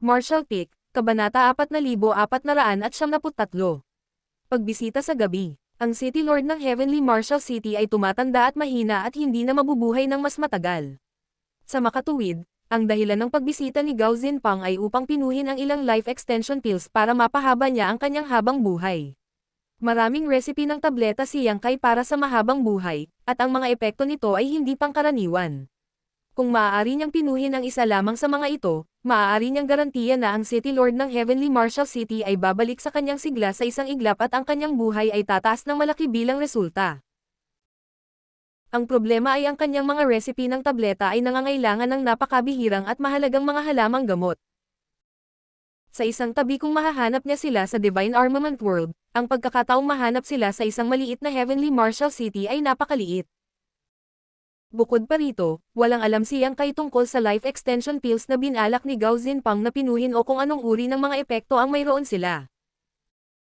Marshall Peak, Kabanata 4473. Pagbisita sa gabi. Ang City Lord ng Heavenly Marshall City ay tumatanda at mahina at hindi na mabubuhay ng mas matagal. Sa makatuwid, ang dahilan ng pagbisita ni Gao Zinpang ay upang pinuhin ang ilang life extension pills para mapahaba niya ang kanyang habang buhay. Maraming recipe ng tableta si Yang Kai para sa mahabang buhay, at ang mga epekto nito ay hindi pangkaraniwan. Kung maaari niyang pinuhin ang isa lamang sa mga ito, maaari niyang garantiya na ang City Lord ng Heavenly Marshall City ay babalik sa kanyang sigla sa isang iglap at ang kanyang buhay ay tataas ng malaki bilang resulta. Ang problema ay ang kanyang mga recipe ng tableta ay nangangailangan ng napakabihirang at mahalagang mga halamang gamot. Sa isang tabi kung mahahanap niya sila sa Divine Armament World, ang pagkakataong mahanap sila sa isang maliit na Heavenly Marshall City ay napakaliit. Bukod pa rito, walang alam si Yang Kai tungkol sa life extension pills na binalak ni Gao Zinpang na pinuhin o kung anong uri ng mga epekto ang mayroon sila.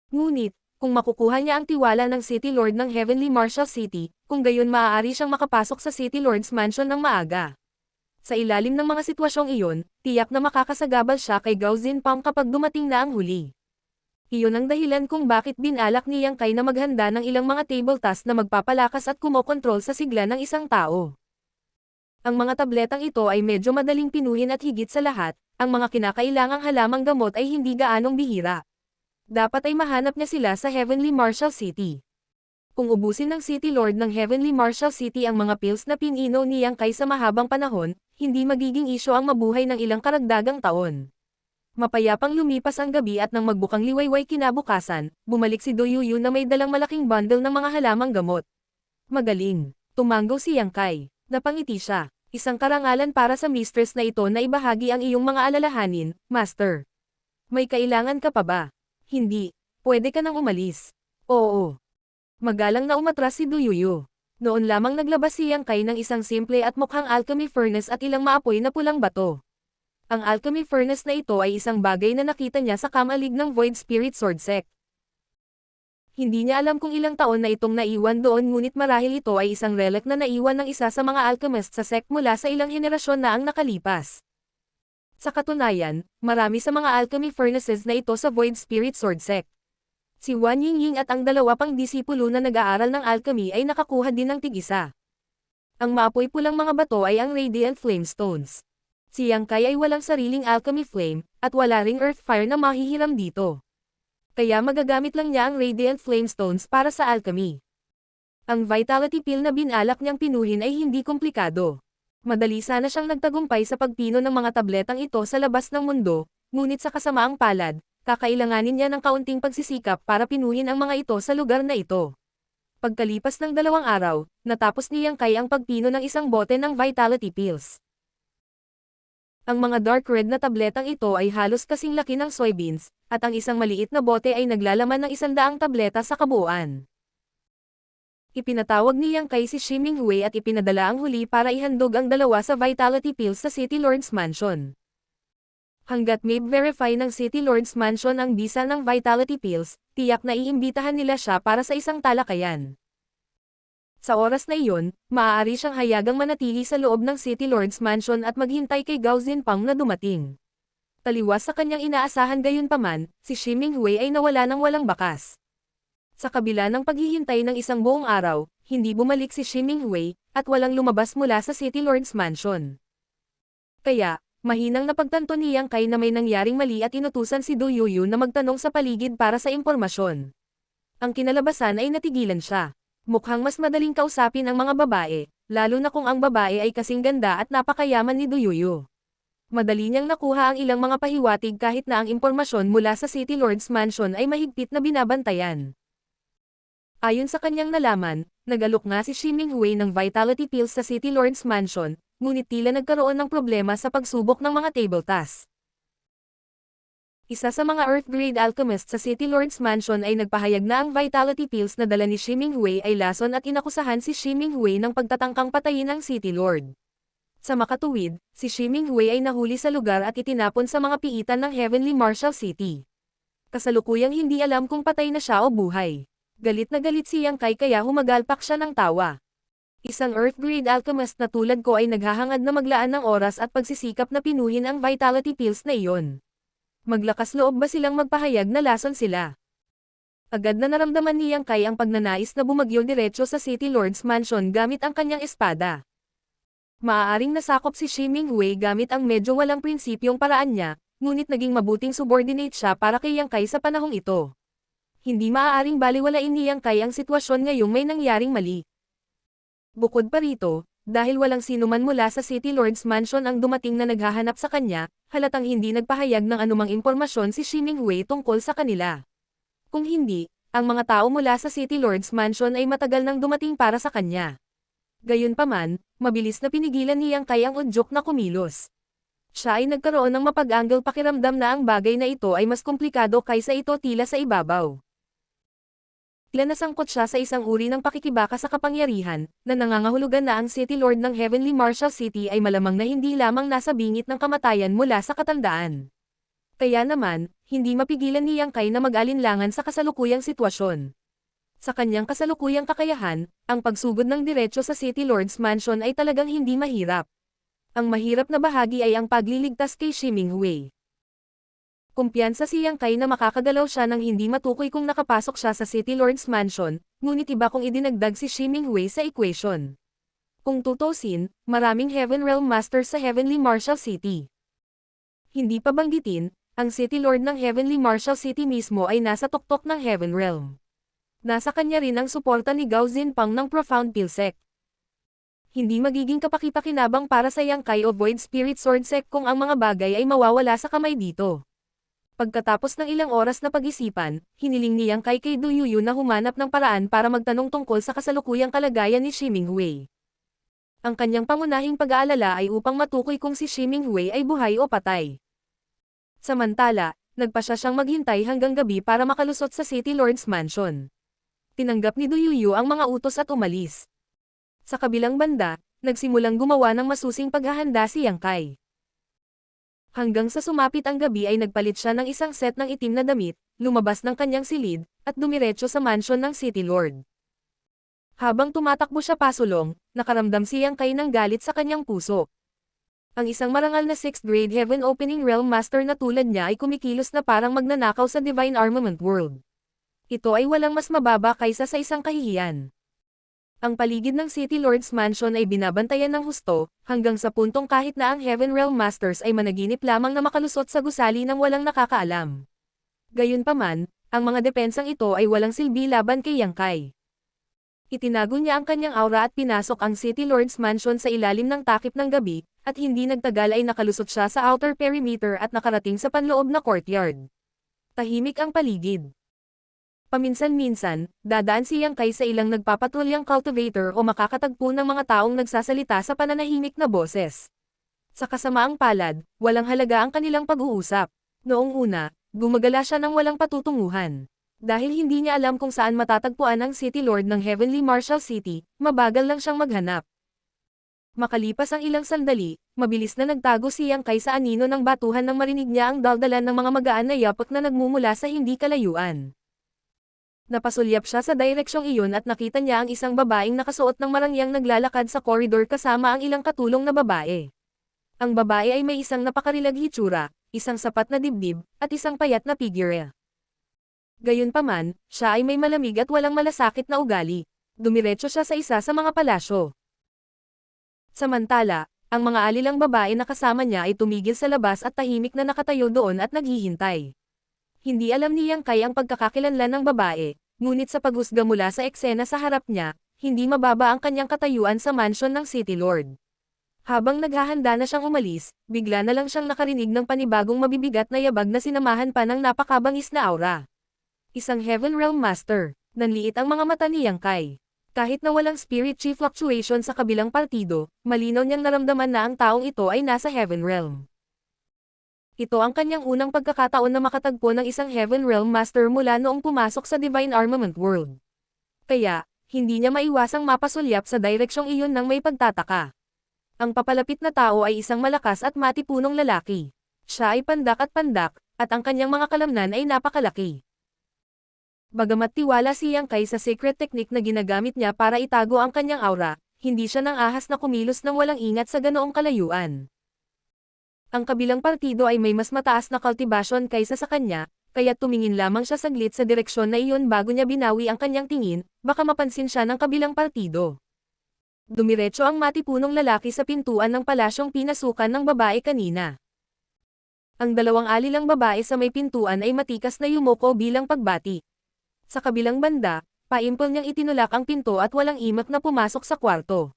Ngunit, kung makukuha niya ang tiwala ng City Lord ng Heavenly Marshall City, kung gayon maaari siyang makapasok sa City Lord's Mansion ng maaga. Sa ilalim ng mga sitwasyong iyon, tiyak na makakasagabal siya kay Gao Zinpang kapag dumating na ang huli. Iyon ang dahilan kung bakit binalak ni Yang Kai na maghanda ng ilang mga table tasks na magpapalakas at kumokontrol sa sigla ng isang tao. Ang mga tabletang ito ay medyo madaling pinuhin at higit sa lahat, ang mga kinakailangang halamang gamot ay hindi gaanong bihira. Dapat ay mahanap niya sila sa Heavenly Marshall City. Kung ubusin ng City Lord ng Heavenly Marshall City ang mga pills na pinino ni Yang Kai sa mahabang panahon, hindi magiging isyo ang mabuhay ng ilang karagdagang taon. Mapayapang lumipas ang gabi at nang magbukang liwayway kinabukasan, bumalik si Do Yuyu na may dalang malaking bundle ng mga halamang gamot. Magaling. Tumanggo si Yang Kai. Napangiti siya. Isang karangalan para sa mistress na ito na ibahagi ang iyong mga alalahanin, Master. May kailangan ka pa ba? Hindi. Pwede ka nang umalis. Oo. Magalang na umatras si Do Yuyu. Noon lamang naglabas si Yang Kai ng isang simple at mukhang alchemy furnace at ilang maapoy na pulang bato. Ang alchemy furnace na ito ay isang bagay na nakita niya sa kamalig ng Void Spirit Sword Sect. Hindi niya alam kung ilang taon na itong naiwan doon ngunit marahil ito ay isang relic na naiwan ng isa sa mga alchemist sa sect mula sa ilang henerasyon na ang nakalipas. Sa katunayan, marami sa mga alchemy furnaces na ito sa Void Spirit Sword Sect. Si Wan Yingying at ang dalawa pang disipulo na nag-aaral ng alchemy ay nakakuha din ng tig-isa. Ang maapoy pulang mga bato ay ang Radiant Flame Stones. Si Yang Kai ay walang sariling alchemy flame, at wala ring earth fire na mahihiram dito. Kaya magagamit lang niya ang Radiant Flame Stones para sa alchemy. Ang Vitality Pill na binalak niyang pinuhin ay hindi komplikado. Madali sana siyang nagtagumpay sa pagpino ng mga tabletang ito sa labas ng mundo, ngunit sa kasamaang palad, kakailanganin niya ng kaunting pagsisikap para pinuhin ang mga ito sa lugar na ito. Pagkalipas ng 2 araw, natapos ni Yang Kai ang pagpino ng isang bote ng Vitality Pills. Ang mga dark red na tabletang ito ay halos kasing laki ng soybeans, at ang isang maliit na bote ay naglalaman ng 100 tableta sa kabuuan. Ipinatawag ni Yang Kai si Shi Minghui at ipinadala ang huli para ihandog ang dalawa sa Vitality Pills sa City Lord's Mansion. Hanggat may verify ng City Lord's Mansion ang bisa ng Vitality Pills, tiyak na iimbitahan nila siya para sa isang talakayan. Sa oras na iyon, maaari siyang hayagang manatili sa loob ng City Lord's Mansion at maghintay kay Gao Zinpang na dumating. Taliwas sa kanyang inaasahan gayunpaman, si Shi Minghui ay nawala ng walang bakas. Sa kabila ng paghihintay ng isang buong araw, hindi bumalik si Shi Minghui, at walang lumabas mula sa City Lord's Mansion. Kaya, mahinang napagtanto ni Yang Kai na may nangyaring mali at inutusan si Do Yuyu na magtanong sa paligid para sa impormasyon. Ang kinalabasan ay natigilan siya. Mukhang mas madaling kausapin ang mga babae, lalo na kung ang babae ay kasing ganda at napakayaman ni Do Yuyu. Madali niyang nakuha ang ilang mga pahiwatig kahit na ang impormasyon mula sa City Lord's Mansion ay mahigpit na binabantayan. Ayon sa kanyang nalaman, nag-alok nga si Shi Minghui ng Vitality Pills sa City Lord's Mansion, ngunit tila nagkaroon ng problema sa pagsubok ng mga table tasks. Isa sa mga Earth-grade alchemist sa City Lord's Mansion ay nagpahayag na ang Vitality Pills na dala ni Shi Minghui ay lason at inakusahan si Shi Minghui ng pagtatangkang patayin ang City Lord. Sa makatuwid, si Shi Minghui ay nahuli sa lugar at itinapon sa mga piitan ng Heavenly Marshall City. Kasalukuyang hindi alam kung patay na siya o buhay. Galit na galit si Yang Kai kaya humagalpak siya ng tawa. Isang Earth-grade alchemist na tulad ko ay naghahangad na maglaan ng oras at pagsisikap na pinuhin ang Vitality Pills na iyon. Maglakas loob ba silang magpahayag na lason sila? Agad na naramdaman ni Yang Kai ang pagnanais na bumagyo diretso sa City Lord's Mansion gamit ang kanyang espada. Maaaring nasakop si Shi Minghui gamit ang medyo walang prinsipyong paraan niya, ngunit naging mabuting subordinate siya para kay Yang Kai sa panahong ito. Hindi maaaring baliwalain ni Yang Kai ang sitwasyon ngayong may nangyaring mali. Bukod pa rito, dahil walang sinuman mula sa City Lord's Mansion ang dumating na naghahanap sa kanya, halatang hindi nagpahayag ng anumang impormasyon si Shi Minghui tungkol sa kanila. Kung hindi, ang mga tao mula sa City Lord's Mansion ay matagal nang dumating para sa kanya. Gayunpaman, mabilis na pinigilan ni Yang Kai ang udyok na kumilos. Siya ay nagkaroon ng mapag-angle pakiramdam na ang bagay na ito ay mas komplikado kaysa ito tila sa ibabaw. Tila nasangkot siya sa isang uri ng pakikibaka sa kapangyarihan, na nangangahulugan na ang City Lord ng Heavenly Martial City ay malamang na hindi lamang nasa bingit ng kamatayan mula sa katandaan. Kaya naman, hindi mapigilan ni Yang Kai na mag-alinlangan sa kasalukuyang sitwasyon. Sa kanyang kasalukuyang kakayahan, ang pagsugod ng diretso sa City Lord's Mansion ay talagang hindi mahirap. Ang mahirap na bahagi ay ang pagliligtas kay Shi Minghui. Kumpiyansa si Yang Kai na makakagalaw siya nang hindi matukoy kung nakapasok siya sa City Lord's Mansion, ngunit iba kung idinagdag si Shi Minghui sa equation. Kung tutusin, maraming Heaven Realm Masters sa Heavenly Martial City. Hindi pa banggitin, ang City Lord ng Heavenly Martial City mismo ay nasa tuktok ng Heaven Realm. Nasa kanya rin ang suporta ni Gao Zinpang ng Profound Pilsec. Hindi magiging kapaki-pakinabang para sa Yang Kai o Void Spirit Sword Sect kung ang mga bagay ay mawawala sa kamay dito. Pagkatapos ng ilang oras na pag-isipan, hiniling ni Yang Kai kay Du Yuyu na humanap ng paraan para magtanong tungkol sa kasalukuyang kalagayan ni Shi Minghui. Ang kanyang pangunahing pag-aalala ay upang matukoy kung si Shi Minghui ay buhay o patay. Samantala, nagpasya siyang maghintay hanggang gabi para makalusot sa City Lord's Mansion. Tinanggap ni Du Yuyu ang mga utos at umalis. Sa kabilang banda, nagsimulang gumawa ng masusing paghahanda si Yang Kai. Hanggang sa sumapit ang gabi ay nagpalit siya ng isang set ng itim na damit, lumabas ng kanyang silid, at dumiretso sa mansion ng City Lord. Habang tumatakbo siya pasulong, nakaramdam si Yang Kai ng galit sa kanyang puso. Ang isang marangal na 6th grade Heaven Opening Realm Master na tulad niya ay kumikilos na parang magnanakaw sa Divine Armament World. Ito ay walang mas mababa kaysa sa isang kahihiyan. Ang paligid ng City Lord's Mansion ay binabantayan ng husto, hanggang sa puntong kahit na ang Heaven Realm Masters ay managinip lamang na makalusot sa gusali ng walang nakakaalam. Gayunpaman, ang mga depensang ito ay walang silbi laban kay Yang Kai. Itinago niya ang kanyang aura at pinasok ang City Lord's Mansion sa ilalim ng takip ng gabi, at hindi nagtagal ay nakalusot siya sa outer perimeter at nakarating sa panloob na courtyard. Tahimik ang paligid. Paminsan-minsan, dadaan si Yang Kai sa ilang nagpapatulyang cultivator o makakatagpo ng mga taong nagsasalita sa pananahimik na boses. Sa kasamaang palad, walang halaga ang kanilang pag-uusap. Noong una, gumagala siya ng walang patutunguhan. Dahil hindi niya alam kung saan matatagpuan ang City Lord ng Heavenly Martial City, mabagal lang siyang maghanap. Makalipas ang ilang sandali, mabilis na nagtago si Yang Kai sa anino ng batuhan nang marinig niya ang daldalan ng mga magaan na yapot na nagmumula sa hindi kalayuan. Napasulyap siya sa direksyong iyon at nakita niya ang isang babaeng nakasuot ng marangyang naglalakad sa koridor kasama ang ilang katulong na babae. Ang babae ay may isang napakarilag hitsura, isang sapat na dibdib, at isang payat na figure. Gayunpaman, siya ay may malamig at walang malasakit na ugali. Dumiretso siya sa isa sa mga palasyo. Samantala, ang mga alilang babae na kasama niya ay tumigil sa labas at tahimik na nakatayo doon at naghihintay. Hindi alam ni Yang Kai ang pagkakakilanlan ng babae, ngunit sa paghusga mula sa eksena sa harap niya, hindi mababa ang kanyang katayuan sa mansion ng City Lord. Habang naghahanda na siyang umalis, bigla na lang siyang nakarinig ng panibagong mabibigat na yabag na sinamahan pa ng napakabangis na aura. Isang Heaven Realm Master. Nanliit ang mga mata ni Yang Kai. Kahit na walang spirit chi fluctuation sa kabilang partido, malinaw niyang naramdaman na ang taong ito ay nasa Heaven Realm. Ito ang kanyang unang pagkakataon na makatagpo ng isang Heaven Realm Master mula noong pumasok sa Divine Armament World. Kaya, hindi niya maiwasang mapasulyap sa direksyong iyon ng may pagtataka. Ang papalapit na tao ay isang malakas at matipunong lalaki. Siya ay pandak, at ang kanyang mga kalamnan ay napakalaki. Bagamat tiwala si Yang Kai sa secret technique na ginagamit niya para itago ang kanyang aura, hindi siya nang ahas na kumilos ng walang ingat sa ganoong kalayuan. Ang kabilang partido ay may mas mataas na kultibasyon kaysa sa kanya, kaya tumingin lamang siya saglit sa direksyon na iyon bago niya binawi ang kanyang tingin, baka mapansin siya ng kabilang partido. Dumiretso ang matipunong lalaki sa pintuan ng palasyong pinasukan ng babae kanina. Ang dalawang alilang babae sa may pintuan ay matikas na yumuko bilang pagbati. Sa kabilang banda, paimpol niyang itinulak ang pinto at walang imak na pumasok sa kwarto.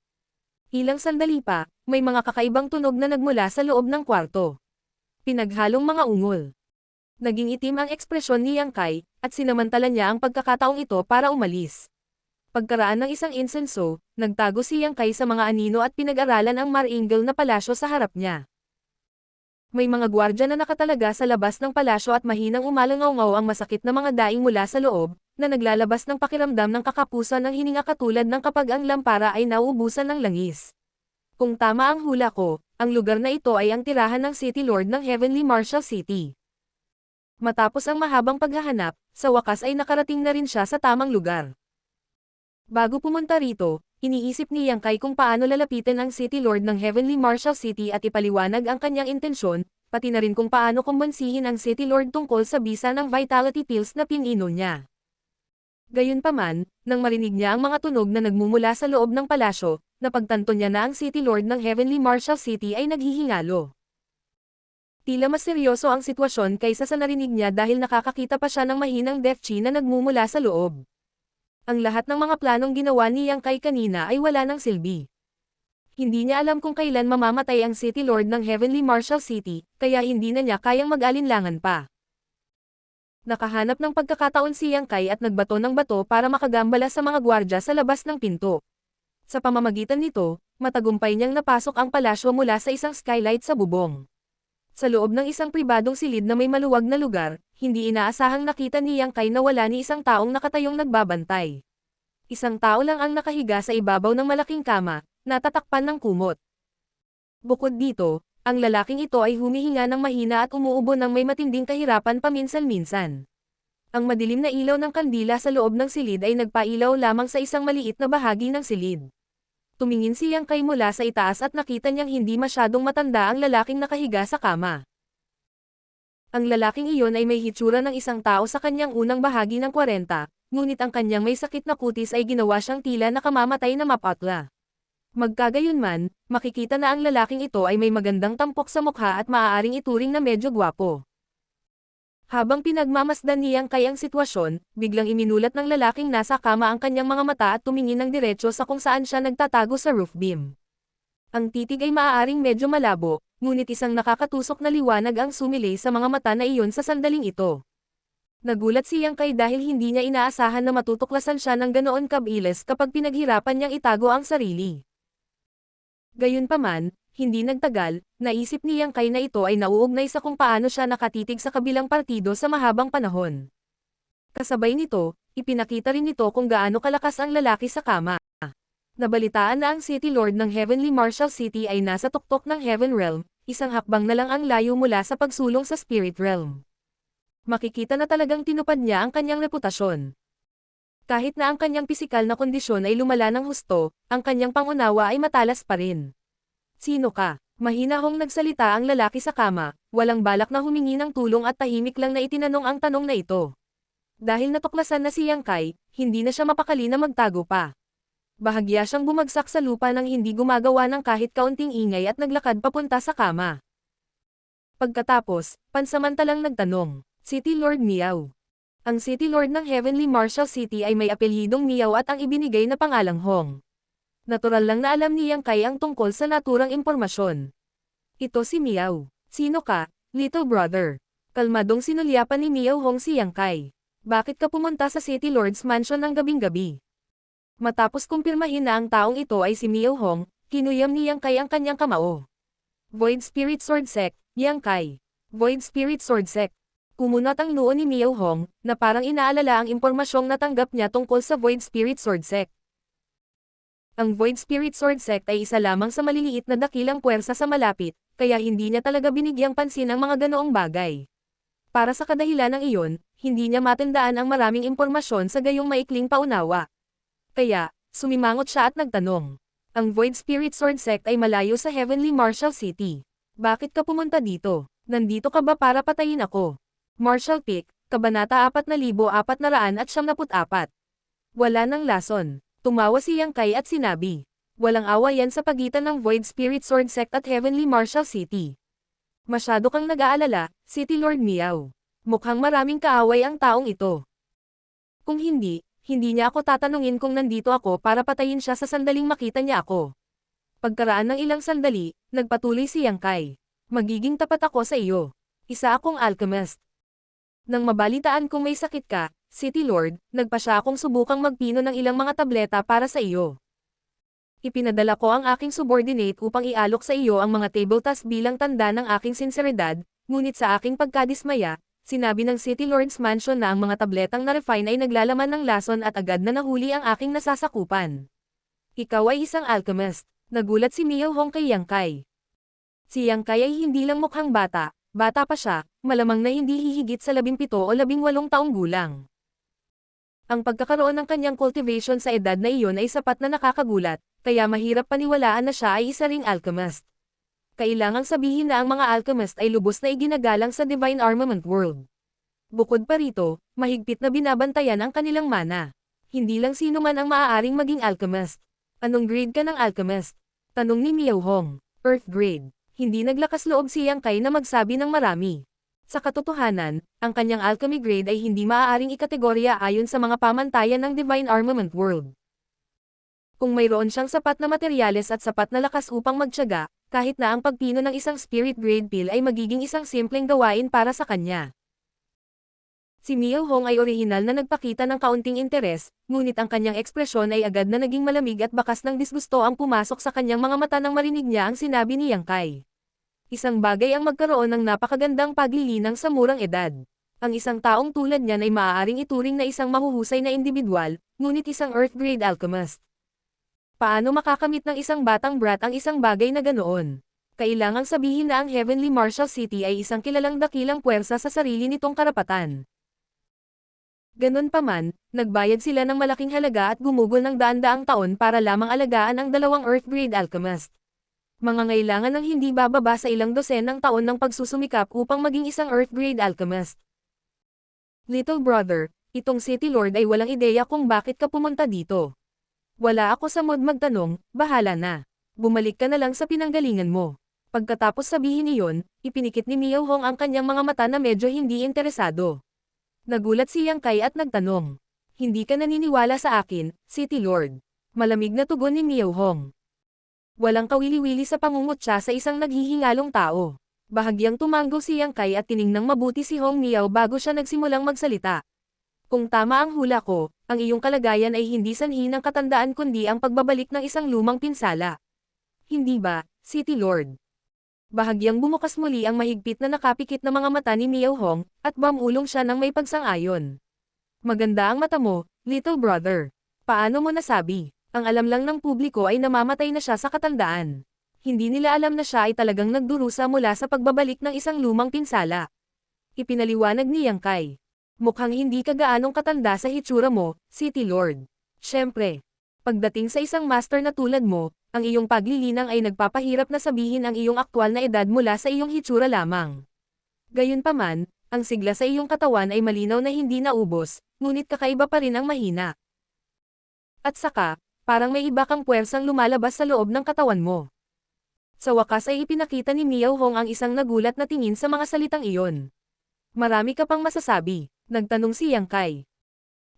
Ilang sandali pa, may mga kakaibang tunog na nagmula sa loob ng kwarto. Pinaghalong mga ungol. Naging itim ang ekspresyon ni Yang Kai, at sinamantala niya ang pagkakataong ito para umalis. Pagkaraan ng isang insenso, nagtago si Yang Kai sa mga anino at pinag-aralan ang maringal na palasyo sa harap niya. May mga gwardya na nakatalaga sa labas ng palasyo at mahinang umalangaw-ngaw ang masakit na mga daing mula sa loob, na naglalabas ng pakiramdam ng kakapusan ng hininga katulad ng kapag ang lampara ay nauubusan ng langis. Kung tama ang hula ko, ang lugar na ito ay ang tirahan ng City Lord ng Heavenly Marshal City. Matapos ang mahabang paghahanap, sa wakas ay nakarating na rin siya sa tamang lugar. Bago pumunta rito, iniisip ni Yang Kai kung paano lalapitin ang City Lord ng Heavenly Marshal City at ipaliwanag ang kanyang intensyon, pati na rin kung paano kumbansihin ang City Lord tungkol sa bisa ng vitality pills na pininom niya. Gayunpaman, nang marinig niya ang mga tunog na nagmumula sa loob ng palasyo, napagtanto niya na ang City Lord ng Heavenly Marshal City ay naghihingalo. Tila mas seryoso ang sitwasyon kaysa sa narinig niya dahil nakakakita pa siya ng mahinang death chi na nagmumula sa loob. Ang lahat ng mga planong ginawa ni Yang Kai kanina ay wala ng silbi. Hindi niya alam kung kailan mamamatay ang City Lord ng Heavenly Marshal City, kaya hindi na niya kayang mag-alinlangan pa. Nakahanap ng pagkakataon si Yang Kai at nagbato ng bato para makagambala sa mga gwardya sa labas ng pinto. Sa pamamagitan nito, matagumpay niyang napasok ang palasyo mula sa isang skylight sa bubong. Sa loob ng isang pribadong silid na may maluwag na lugar, hindi inaasahang nakita ni Yang Kai na wala ni isang taong nakatayong nagbabantay. Isang tao lang ang nakahiga sa ibabaw ng malaking kama, natatakpan ng kumot. Bukod dito, ang lalaking ito ay humihinga ng mahina at umuubo ng may matinding kahirapan paminsan-minsan. Ang madilim na ilaw ng kandila sa loob ng silid ay nagpailaw lamang sa isang maliit na bahagi ng silid. Tumingin si Yang Kai mula sa itaas at nakita niyang hindi masyadong matanda ang lalaking nakahiga sa kama. Ang lalaking iyon ay may hitsura ng isang tao sa kanyang unang bahagi ng 40, ngunit ang kanyang may sakit na kutis ay ginawa siyang tila nakamamatay na mapatla. Magkagayunman, makikita na ang lalaking ito ay may magandang tampok sa mukha at maaaring ituring na medyo gwapo. Habang pinagmamasdan ni Yang Kai ang sitwasyon, biglang iminulat ng lalaking nasa kama ang kanyang mga mata at tumingin ng diretso sa kung saan siya nagtatago sa roof beam. Ang titig ay maaaring medyo malabo, ngunit isang nakakatusok na liwanag ang sumilay sa mga mata na iyon sa sandaling ito. Nagulat si Yang Kai dahil hindi niya inaasahan na matutuklasan siya ng ganoon kabilis kapag pinaghirapan niyang itago ang sarili. Gayunpaman, hindi nagtagal, naisip ni Yang Kai na ito ay nauugnay sa kung paano siya nakatitig sa kabilang partido sa mahabang panahon. Kasabay nito, ipinakita rin nito kung gaano kalakas ang lalaki sa kama. Nabalitaan na ang City Lord ng Heavenly Marshal City ay nasa tuktok ng Heaven Realm, isang hakbang na lang ang layo mula sa pagsulong sa Spirit Realm. Makikita na talagang tinupad niya ang kanyang reputasyon. Kahit na ang kanyang pisikal na kondisyon ay lumala ng husto, ang kanyang pangunawa ay matalas pa rin. Sino ka? Mahinahong nagsalita ang lalaki sa kama, walang balak na humingi ng tulong at tahimik lang na itinanong ang tanong na ito. Dahil natuklasan na si Yang Kai, hindi na siya mapakali na magtago pa. Bahagya siyang bumagsak sa lupa nang hindi gumagawa ng kahit kaunting ingay at naglakad papunta sa kama. Pagkatapos, pansamantalang nagtanong, City Lord Miao. Ang City Lord ng Heavenly Marshal City ay may apelyidong Miao at ang ibinigay na pangalang Hong. Natural lang na alam ni Yang Kai ang tungkol sa naturang impormasyon. Ito si Miao. Sino ka, little brother? Kalmadong sinulyapan ni Miao Hong si Yang Kai. Bakit ka pumunta sa City Lord's Mansion ng gabing-gabi? Matapos kumpirmahin na ang taong ito ay si Miao Hong, kinuyam ni Yang Kai ang kanyang kamao. Void Spirit Sword Sect, Yang Kai. Void Spirit Sword Sect. Kumunat ang noo ni Miao Hong, na parang inaalala ang impormasyong natanggap niya tungkol sa Void Spirit Sword Sect. Ang Void Spirit Sword Sect ay isa lamang sa maliliit na dakilang puwersa sa malapit, kaya hindi niya talaga binigyang pansin ang mga ganoong bagay. Para sa kadahilan ng iyon, hindi niya matandaan ang maraming impormasyon sa gayong maikling paunawa. Kaya, sumimangot siya at nagtanong. Ang Void Spirit Sword Sect ay malayo sa Heavenly Marshal City. Bakit ka pumunta dito? Nandito ka ba para patayin ako? Martial Peak, Kabanata 4494. Wala nang lason. Tumawa si Yang Kai at sinabi. Walang awayan sa pagitan ng Void Spirit Sword Sect at Heavenly Martial City. Masyado kang nag-aalala, City Lord Miao. Mukhang maraming kaaway ang taong ito. Kung hindi niya ako tatanungin kung nandito ako para patayin siya sa sandaling makita niya ako. Pagkaraan ng ilang sandali, nagpatuloy si Yang Kai. Magiging tapat ako sa iyo. Isa akong alchemist. Nang mabalitaan kung may sakit ka, City Lord, nagpa siya akong subukang magpino ng ilang mga tableta para sa iyo. Ipinadala ko ang aking subordinate upang ialok sa iyo ang mga table tasks bilang tanda ng aking sinseridad, ngunit sa aking pagkadismaya, sinabi ng City Lord's Mansion na ang mga tabletang na-refine ay naglalaman ng lason at agad na nahuli ang aking nasasakupan. Ikaw ay isang alchemist. Nagulat si Miao Hong kay Yang Kai. Si Yang Kai ay hindi lang mukhang bata pa siya, malamang na hindi hihigit sa 17 o 18 taong gulang. Ang pagkakaroon ng kanyang cultivation sa edad na iyon ay sapat na nakakagulat, kaya mahirap paniwalaan na siya ay isa ring alchemist. Kailangang sabihin na ang mga alchemist ay lubos na iginagalang sa Divine Armament World. Bukod pa rito, mahigpit na binabantayan ang kanilang mana. Hindi lang sino man ang maaaring maging alchemist. Anong grade ka ng alchemist? Tanong ni Miao Hong. Earth grade. Hindi naglakas loob si Yang Kai na magsabi ng marami. Sa katotohanan, ang kanyang alchemy grade ay hindi maaaring ikategorya ayon sa mga pamantayan ng Divine Armament World. Kung mayroon siyang sapat na materyales at sapat na lakas upang magtiyaga, kahit na ang pagpino ng isang spirit grade pill ay magiging isang simpleng gawain para sa kanya. Si Miao Hong ay orihinal na nagpakita ng kaunting interes, ngunit ang kanyang ekspresyon ay agad na naging malamig at bakas ng disgusto ang pumasok sa kanyang mga mata nang marinig niya ang sinabi ni Yang Kai. Isang bagay ang magkaroon ng napakagandang paglilinang sa murang edad. Ang isang taong tulad niyan ay maaaring ituring na isang mahuhusay na individual, ngunit isang Earth grade alchemist. Paano makakamit ng isang batang brat ang isang bagay na ganoon? Kailangang sabihin na ang Heavenly Martial City ay isang kilalang dakilang puwersa sa sarili nitong karapatan. Ganun pa man, nagbayad sila ng malaking halaga at gumugol ng daan-daang taon para lamang alagaan ang dalawang Earth grade alchemist. Mangangailangan ng hindi bababa sa ilang dosenang taon ng pagsusumikap upang maging isang Earth grade alchemist. Little brother, itong City Lord ay walang ideya kung bakit ka pumunta dito. Wala ako sa mood magtanong, bahala na. Bumalik ka na lang sa pinanggalingan mo. Pagkatapos sabihin iyon, ipinikit ni Miao Hong ang kanyang mga mata na medyo hindi interesado. Nagulat si Yang Kai at nagtanong. Hindi ka naniniwala sa akin, City Lord. Malamig na tugon ni Miao Hong. Walang kawili-wili sa pangungutya sa isang naghihingalong tao. Bahagyang tumango si Yang Kai at tiningnang mabuti si Hong Miao bago siya nagsimulang magsalita. Kung tama ang hula ko, ang iyong kalagayan ay hindi sanhi ng katandaan kundi ang pagbabalik ng isang lumang pinsala. Hindi ba, City Lord? Bahagyang bumukas muli ang mahigpit na nakapikit na mga mata ni Miao Hong, at bumulong siya ng may pagsang-ayon. Maganda ang mata mo, little brother. Paano mo nasabi? Ang alam lang ng publiko ay namamatay na siya sa katandaan. Hindi nila alam na siya ay talagang nagdurusa mula sa pagbabalik ng isang lumang pinsala. Ipinaliwanag ni Yang Kai. Mukhang hindi ka gaanong katanda sa hitsura mo, City Lord. Siyempre, pagdating sa isang master na tulad mo, ang iyong paglilinang ay nagpapahirap na sabihin ang iyong aktwal na edad mula sa iyong hitsura lamang. Gayunpaman, ang sigla sa iyong katawan ay malinaw na hindi naubos, ngunit kakaiba pa rin ang mahina. At saka, parang may iba kang puwersang lumalabas sa loob ng katawan mo. Sa wakas ay ipinakita ni Miao Hong ang isang nagulat na tingin sa mga salitang iyon. Marami ka pang masasabi, nagtanong si Yang Kai.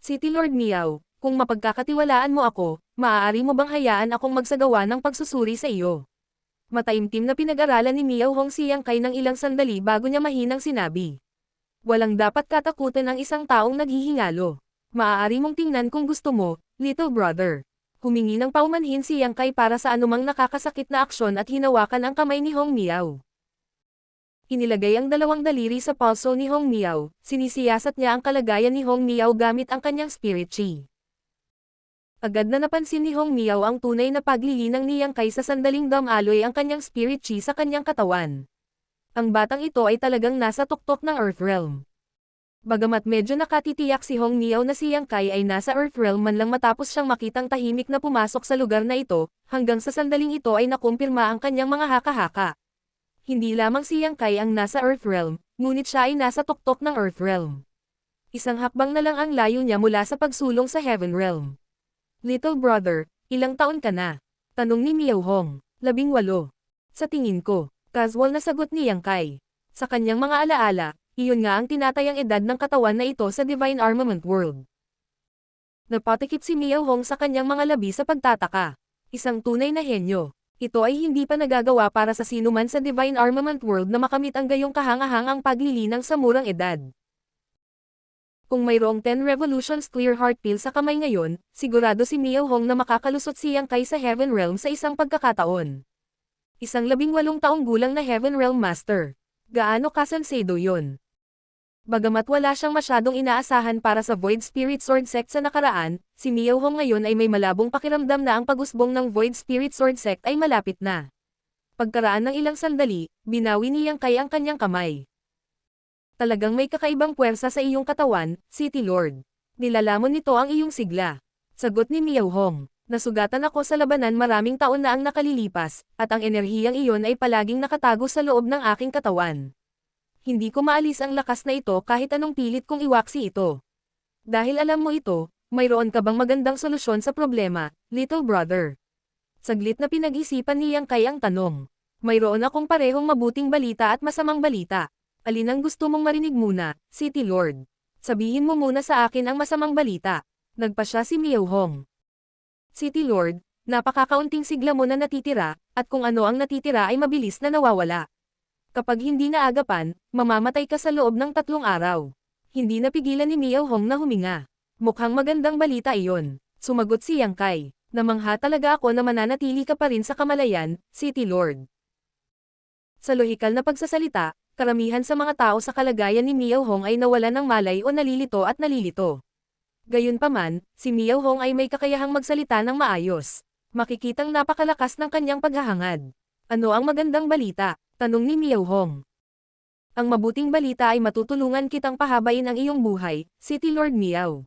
City Lord Miao, kung mapagkakatiwalaan mo ako, maaari mo bang hayaan akong magsagawa ng pagsusuri sa iyo? Mataimtim na pinag-aralan ni Miao Hong si Yang Kai ng ilang sandali bago niya mahinang sinabi. Walang dapat katakutan ng isang taong naghihingalo. Maaari mong tingnan kung gusto mo, little brother. Humingi ng paumanhin si Yang Kai para sa anumang nakakasakit na aksyon at hinawakan ang kamay ni Hong Miao. Inilagay ang dalawang daliri sa pulso ni Hong Miao, sinisiyasat niya ang kalagayan ni Hong Miao gamit ang kanyang spirit chi. Agad na napansin ni Hong Miao ang tunay na paglilinang ni Yang Kai sa sandaling damaloy ang kanyang spirit chi sa kanyang katawan. Ang batang ito ay talagang nasa tuktok ng Earth Realm. Bagamat medyo nakatitiyak si Hong Miao na si Yang Kai ay nasa Earth Realm man lang matapos siyang makitang tahimik na pumasok sa lugar na ito, hanggang sa sandaling ito ay nakumpirma ang kanyang mga haka-haka. Hindi lamang si Yang Kai ang nasa Earth Realm, ngunit siya ay nasa tuktok ng Earth Realm. Isang hakbang na lang ang layo niya mula sa pagsulong sa Heaven Realm. Little brother, ilang taon ka na? Tanong ni Miao Hong. 18. Sa tingin ko, casual na sagot ni Yang Kai. Sa kanyang mga alaala, iyon nga ang tinatayang edad ng katawan na ito sa Divine Armament World. Napatikip si Miao Hong sa kanyang mga labi sa pagtataka. Isang tunay na henyo. Ito ay hindi pa nagagawa para sa sinuman sa Divine Armament World na makamit ang gayong kahangahangang paglilinang sa murang edad. Kung mayroong 10 Revolutions Clear Heart Pill sa kamay ngayon, sigurado si Miao Hong na makakalusot si Yang Kai sa Heaven Realm sa isang pagkakataon. Isang 18 taong gulang na Heaven Realm Master. Gaano kasensedo yun? Bagamat wala siyang masyadong inaasahan para sa Void Spirit Sword Sect sa nakaraan, si Miao Hong ngayon ay may malabong pakiramdam na ang pag-usbong ng Void Spirit Sword Sect ay malapit na. Pagkaraan ng ilang sandali, binawi ni Yang Kai ang kanyang kamay. Talagang may kakaibang puwersa sa iyong katawan, City Lord. Nilalamon nito ang iyong sigla. Sagot ni Miao Hong. Nasugatan ako sa labanan maraming taon na ang nakalilipas, at ang enerhiyang iyon ay palaging nakatago sa loob ng aking katawan. Hindi ko maalis ang lakas na ito kahit anong pilit kong iwaksi ito. Dahil alam mo ito, mayroon ka bang magandang solusyon sa problema, little brother? Saglit na pinag-isipan ni Yang Kai ang tanong. Mayroon akong parehong mabuting balita at masamang balita. Alin ang gusto mong marinig muna, City Lord? Sabihin mo muna sa akin ang masamang balita. Nagpasya si Miao Hong. City Lord, napakakaunting sigla mo na natitira, at kung ano ang natitira ay mabilis na nawawala. Kapag hindi naagapan, mamamatay ka sa loob ng 3 araw. Hindi napigilan ni Miao Hong na huminga. Mukhang magandang balita iyon. Sumagot si Yang Kai. Namangha talaga ako na mananatili ka pa rin sa kamalayan, City Lord. Sa lohikal na pagsasalita, karamihan sa mga tao sa kalagayan ni Miao Hong ay nawalan ng malay o nalilito at nalilito. Gayunpaman, si Miao Hong ay may kakayahang magsalita ng maayos. Makikitang napakalakas ng kanyang paghahangad. Ano ang magandang balita? Tanong ni Miao Hong. Ang mabuting balita ay matutulungan kitang pahabain ang iyong buhay, City Lord Miao.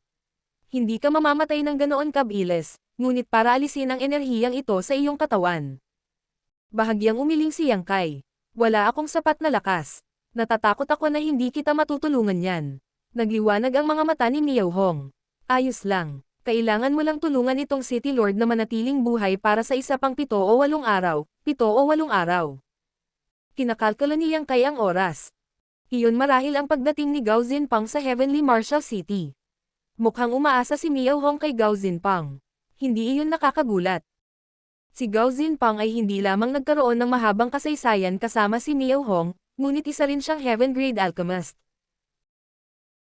Hindi ka mamamatay ng ganoon kabilis, ngunit para alisin ang enerhiyang ito sa iyong katawan. Bahagyang umiling si Yang Kai. Wala akong sapat na lakas. Natatakot ako na hindi kita matutulungan yan. Nagliwanag ang mga mata ni Miao Hong. Ayos lang. Kailangan mo lang tulungan itong City Lord na manatiling buhay para sa isa pang 7 o 8 araw. 7 o 8 araw. Kinakalkula ni Yang Kai ang oras. Iyon marahil ang pagdating ni Gao Zinpang sa Heavenly Martial City. Mukhang umaasa si Miao Hong kay Gao Zinpang. Hindi iyon nakakagulat. Si Gao Zinpang ay hindi lamang nagkaroon ng mahabang kasaysayan kasama si Miao Hong, ngunit isa rin siyang Heaven Grade Alchemist.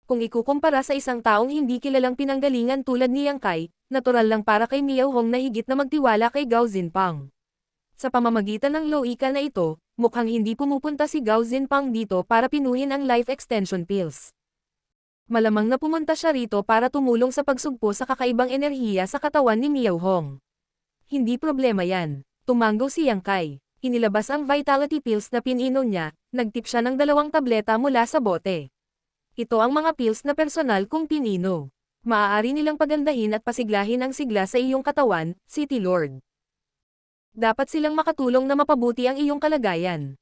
Kung ikukumpara sa isang taong hindi kilalang pinanggalingan tulad ni Yang Kai, natural lang para kay Miao Hong na higit na magtiwala kay Gao Zinpang. Sa pamamagitan ng loika na ito, mukhang hindi pumupunta si Gao Zinpang dito para pinuhin ang life extension pills. Malamang na pumunta siya rito para tumulong sa pagsugpo sa kakaibang enerhiya sa katawan ni Miao Hong. Hindi problema yan. Tumanggo si Yang Kai. Inilabas ang vitality pills na pininom niya, nagtip siya ng 2 tableta mula sa bote. Ito ang mga pills na personal kong pinino. Maaari nilang pagandahin at pasiglahin ang sigla sa iyong katawan, City Lord. Dapat silang makatulong na mapabuti ang iyong kalagayan.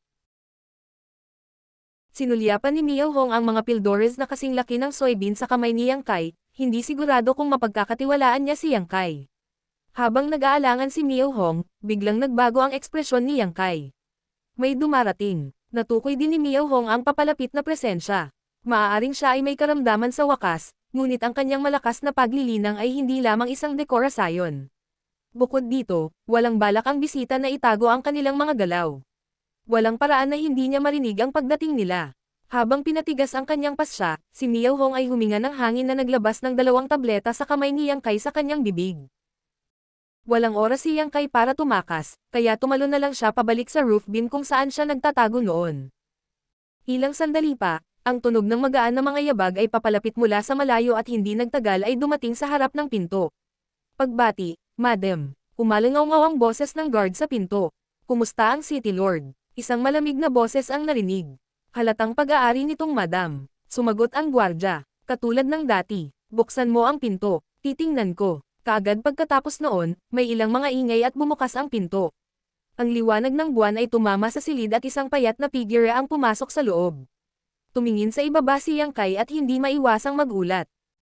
Sinulyapan ni Miao Hong ang mga pildores na kasing laki ng soybean sa kamay ni Yang Kai, hindi sigurado kung mapagkakatiwalaan niya si Yang Kai. Habang nag-aalangan si Miao Hong, biglang nagbago ang ekspresyon ni Yang Kai. May dumarating. Natukoy din ni Miao Hong ang papalapit na presensya. Maaaring siya ay may karamdaman sa wakas, ngunit ang kanyang malakas na paglilinang ay hindi lamang isang dekorasyon. Bukod dito, walang balak ang bisita na itago ang kanilang mga galaw. Walang paraan na hindi niya marinig ang pagdating nila. Habang pinatigas ang kanyang pasya, si Miao Hong ay huminga ng hangin na naglabas ng 2 tableta sa kamay ni Yang Kai sa kanyang bibig. Walang oras si Yang Kai para tumakas, kaya tumalon na lang siya pabalik sa roof beam kung saan siya nagtatago noon. Ilang sandali pa, ang tunog ng magaan na mga yabag ay papalapit mula sa malayo at hindi nagtagal ay dumating sa harap ng pinto. Pagbati, Madam, umalangaw-ngaw ang boses ng guard sa pinto. Kumusta ang City Lord? Isang malamig na boses ang narinig. Halatang pag-aari nitong madam. Sumagot ang gwardya. Katulad ng dati, buksan mo ang pinto. Titingnan ko. Kaagad pagkatapos noon, may ilang mga ingay at bumukas ang pinto. Ang liwanag ng buwan ay tumama sa silid at isang payat na figure ang pumasok sa loob. Tumingin sa ibaba si Yang Kai at hindi maiwasang magulat.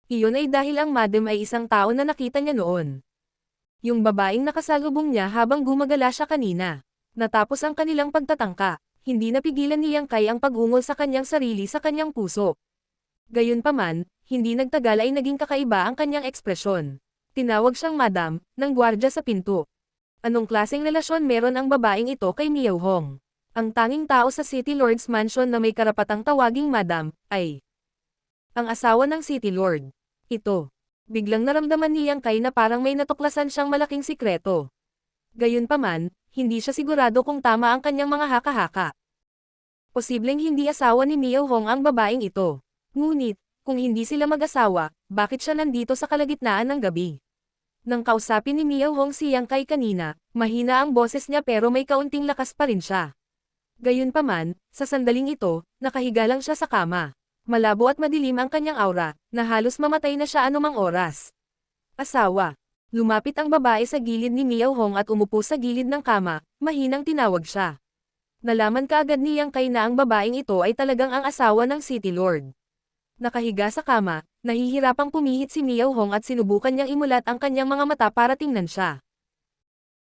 Iyon ay dahil ang madam ay isang tao na nakita niya noon. Yung babaeng nakasalubong niya habang gumagala siya kanina. Natapos ang kanilang pagtatangka, hindi napigilan ni Yang Kai ang pag-ungol sa kanyang sarili sa kanyang puso. Gayunpaman, hindi nagtagal ay naging kakaiba ang kanyang ekspresyon. Tinawag siyang madam, ng gwardya sa pinto. Anong klaseng relasyon meron ang babaeng ito kay Miao Hong? Ang tanging tao sa City Lord's Mansion na may karapatang tawaging madam, ay ang asawa ng City Lord. Ito. Biglang naramdaman ni Yang Kai na parang may natuklasan siyang malaking sikreto. Gayunpaman, hindi siya sigurado kung tama ang kanyang mga haka-haka. Posibleng hindi asawa ni Miao Hong ang babaeng ito. Ngunit, kung hindi sila mag-asawa, bakit siya nandito sa kalagitnaan ng gabi? Nang kausapin ni Miao Hong si Yang Kai kanina, mahina ang boses niya pero may kaunting lakas pa rin siya. Gayunpaman, sa sandaling ito, nakahiga lang siya sa kama. Malabo at madilim ang kanyang aura, na halos mamatay na siya anumang oras. Asawa. Lumapit ang babae sa gilid ni Miao Hong at umupo sa gilid ng kama, mahinang tinawag siya. Nalaman kaagad ni Yang Kai na ang babaeng ito ay talagang ang asawa ng City Lord. Nakahiga sa kama, nahihirapang pumihit si Miao Hong at sinubukan niyang imulat ang kanyang mga mata para tingnan siya.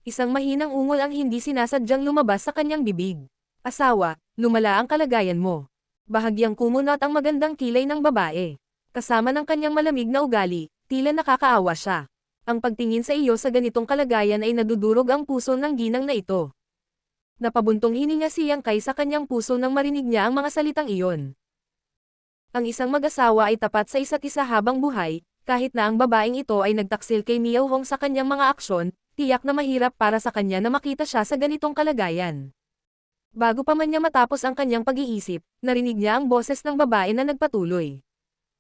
Isang mahinang ungol ang hindi sinasadyang lumabas sa kanyang bibig. Asawa, lumala ang kalagayan mo. Bahagyang kumunot ang magandang kilay ng babae. Kasama ng kanyang malamig na ugali, tila nakakaawa siya. Ang pagtingin sa iyo sa ganitong kalagayan ay nadudurog ang puso ng ginang na ito. Napabuntong hininga si Yang Kai sa kanyang puso nang marinig niya ang mga salitang iyon. Ang isang mag-asawa ay tapat sa isa't isa habang buhay, kahit na ang babaeng ito ay nagtaksil kay Miao Hong sa kanyang mga aksyon, tiyak na mahirap para sa kanya na makita siya sa ganitong kalagayan. Bago pa man niya matapos ang kanyang pag-iisip, narinig niya ang boses ng babae na nagpatuloy.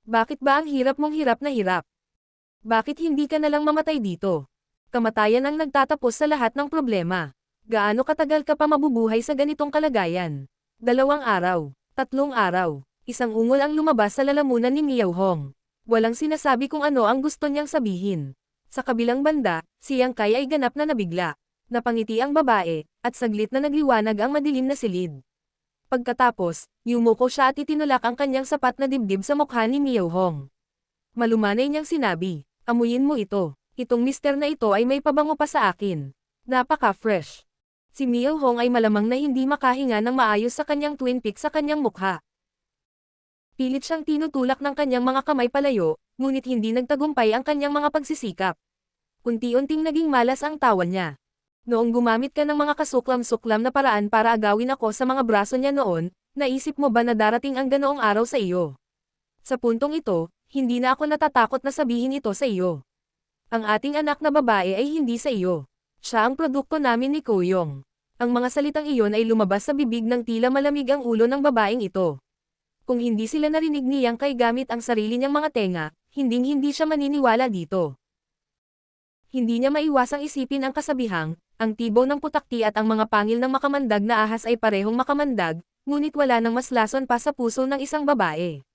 Bakit ba ang hirap mong hirap na hirap? Bakit hindi ka nalang mamatay dito? Kamatayan ang nagtatapos sa lahat ng problema. Gaano katagal ka pa mabubuhay sa ganitong kalagayan? 2 araw, 3 araw. Isang ungol ang lumabas sa lalamunan ni Miao Hong. Walang sinasabi kung ano ang gusto niyang sabihin. Sa kabilang banda, si Yang Kai ay ganap na nabigla. Napangiti ang babae, at saglit na nagliwanag ang madilim na silid. Pagkatapos, yumuko siya at itinulak ang kanyang sapat na dibdib sa mukha ni Miao Hong. Malumanay niyang sinabi, amuyin mo ito. Itong mister na ito ay may pabango pa sa akin. Napaka-fresh. Si Miao Hong ay malamang na hindi makahinga ng maayos sa kanyang twin peak sa kanyang mukha. Pilit siyang tinutulak ng kanyang mga kamay palayo, ngunit hindi nagtagumpay ang kanyang mga pagsisikap. Unti-unting naging malas ang tawa niya. Noong gumamit ka ng mga kasuklam-suklam na paraan para agawin ako sa mga braso niya noon, naisip mo ba na darating ang ganoong araw sa iyo? Sa puntong ito, hindi na ako natatakot na sabihin ito sa iyo. Ang ating anak na babae ay hindi sa iyo. Siya ang produkto namin ni Koyong. Ang mga salitang iyon ay lumabas sa bibig ng tila malamig ang ulo ng babaeng ito. Kung hindi sila narinig ni Yang Kai gamit ang sarili niyang mga tenga, hinding-hindi siya maniniwala dito. Hindi niya maiwasang isipin ang kasabihang, ang tibaw ng putakti at ang mga pangil ng makamandag na ahas ay parehong makamandag, ngunit wala nang mas lason pa sa puso ng isang babae.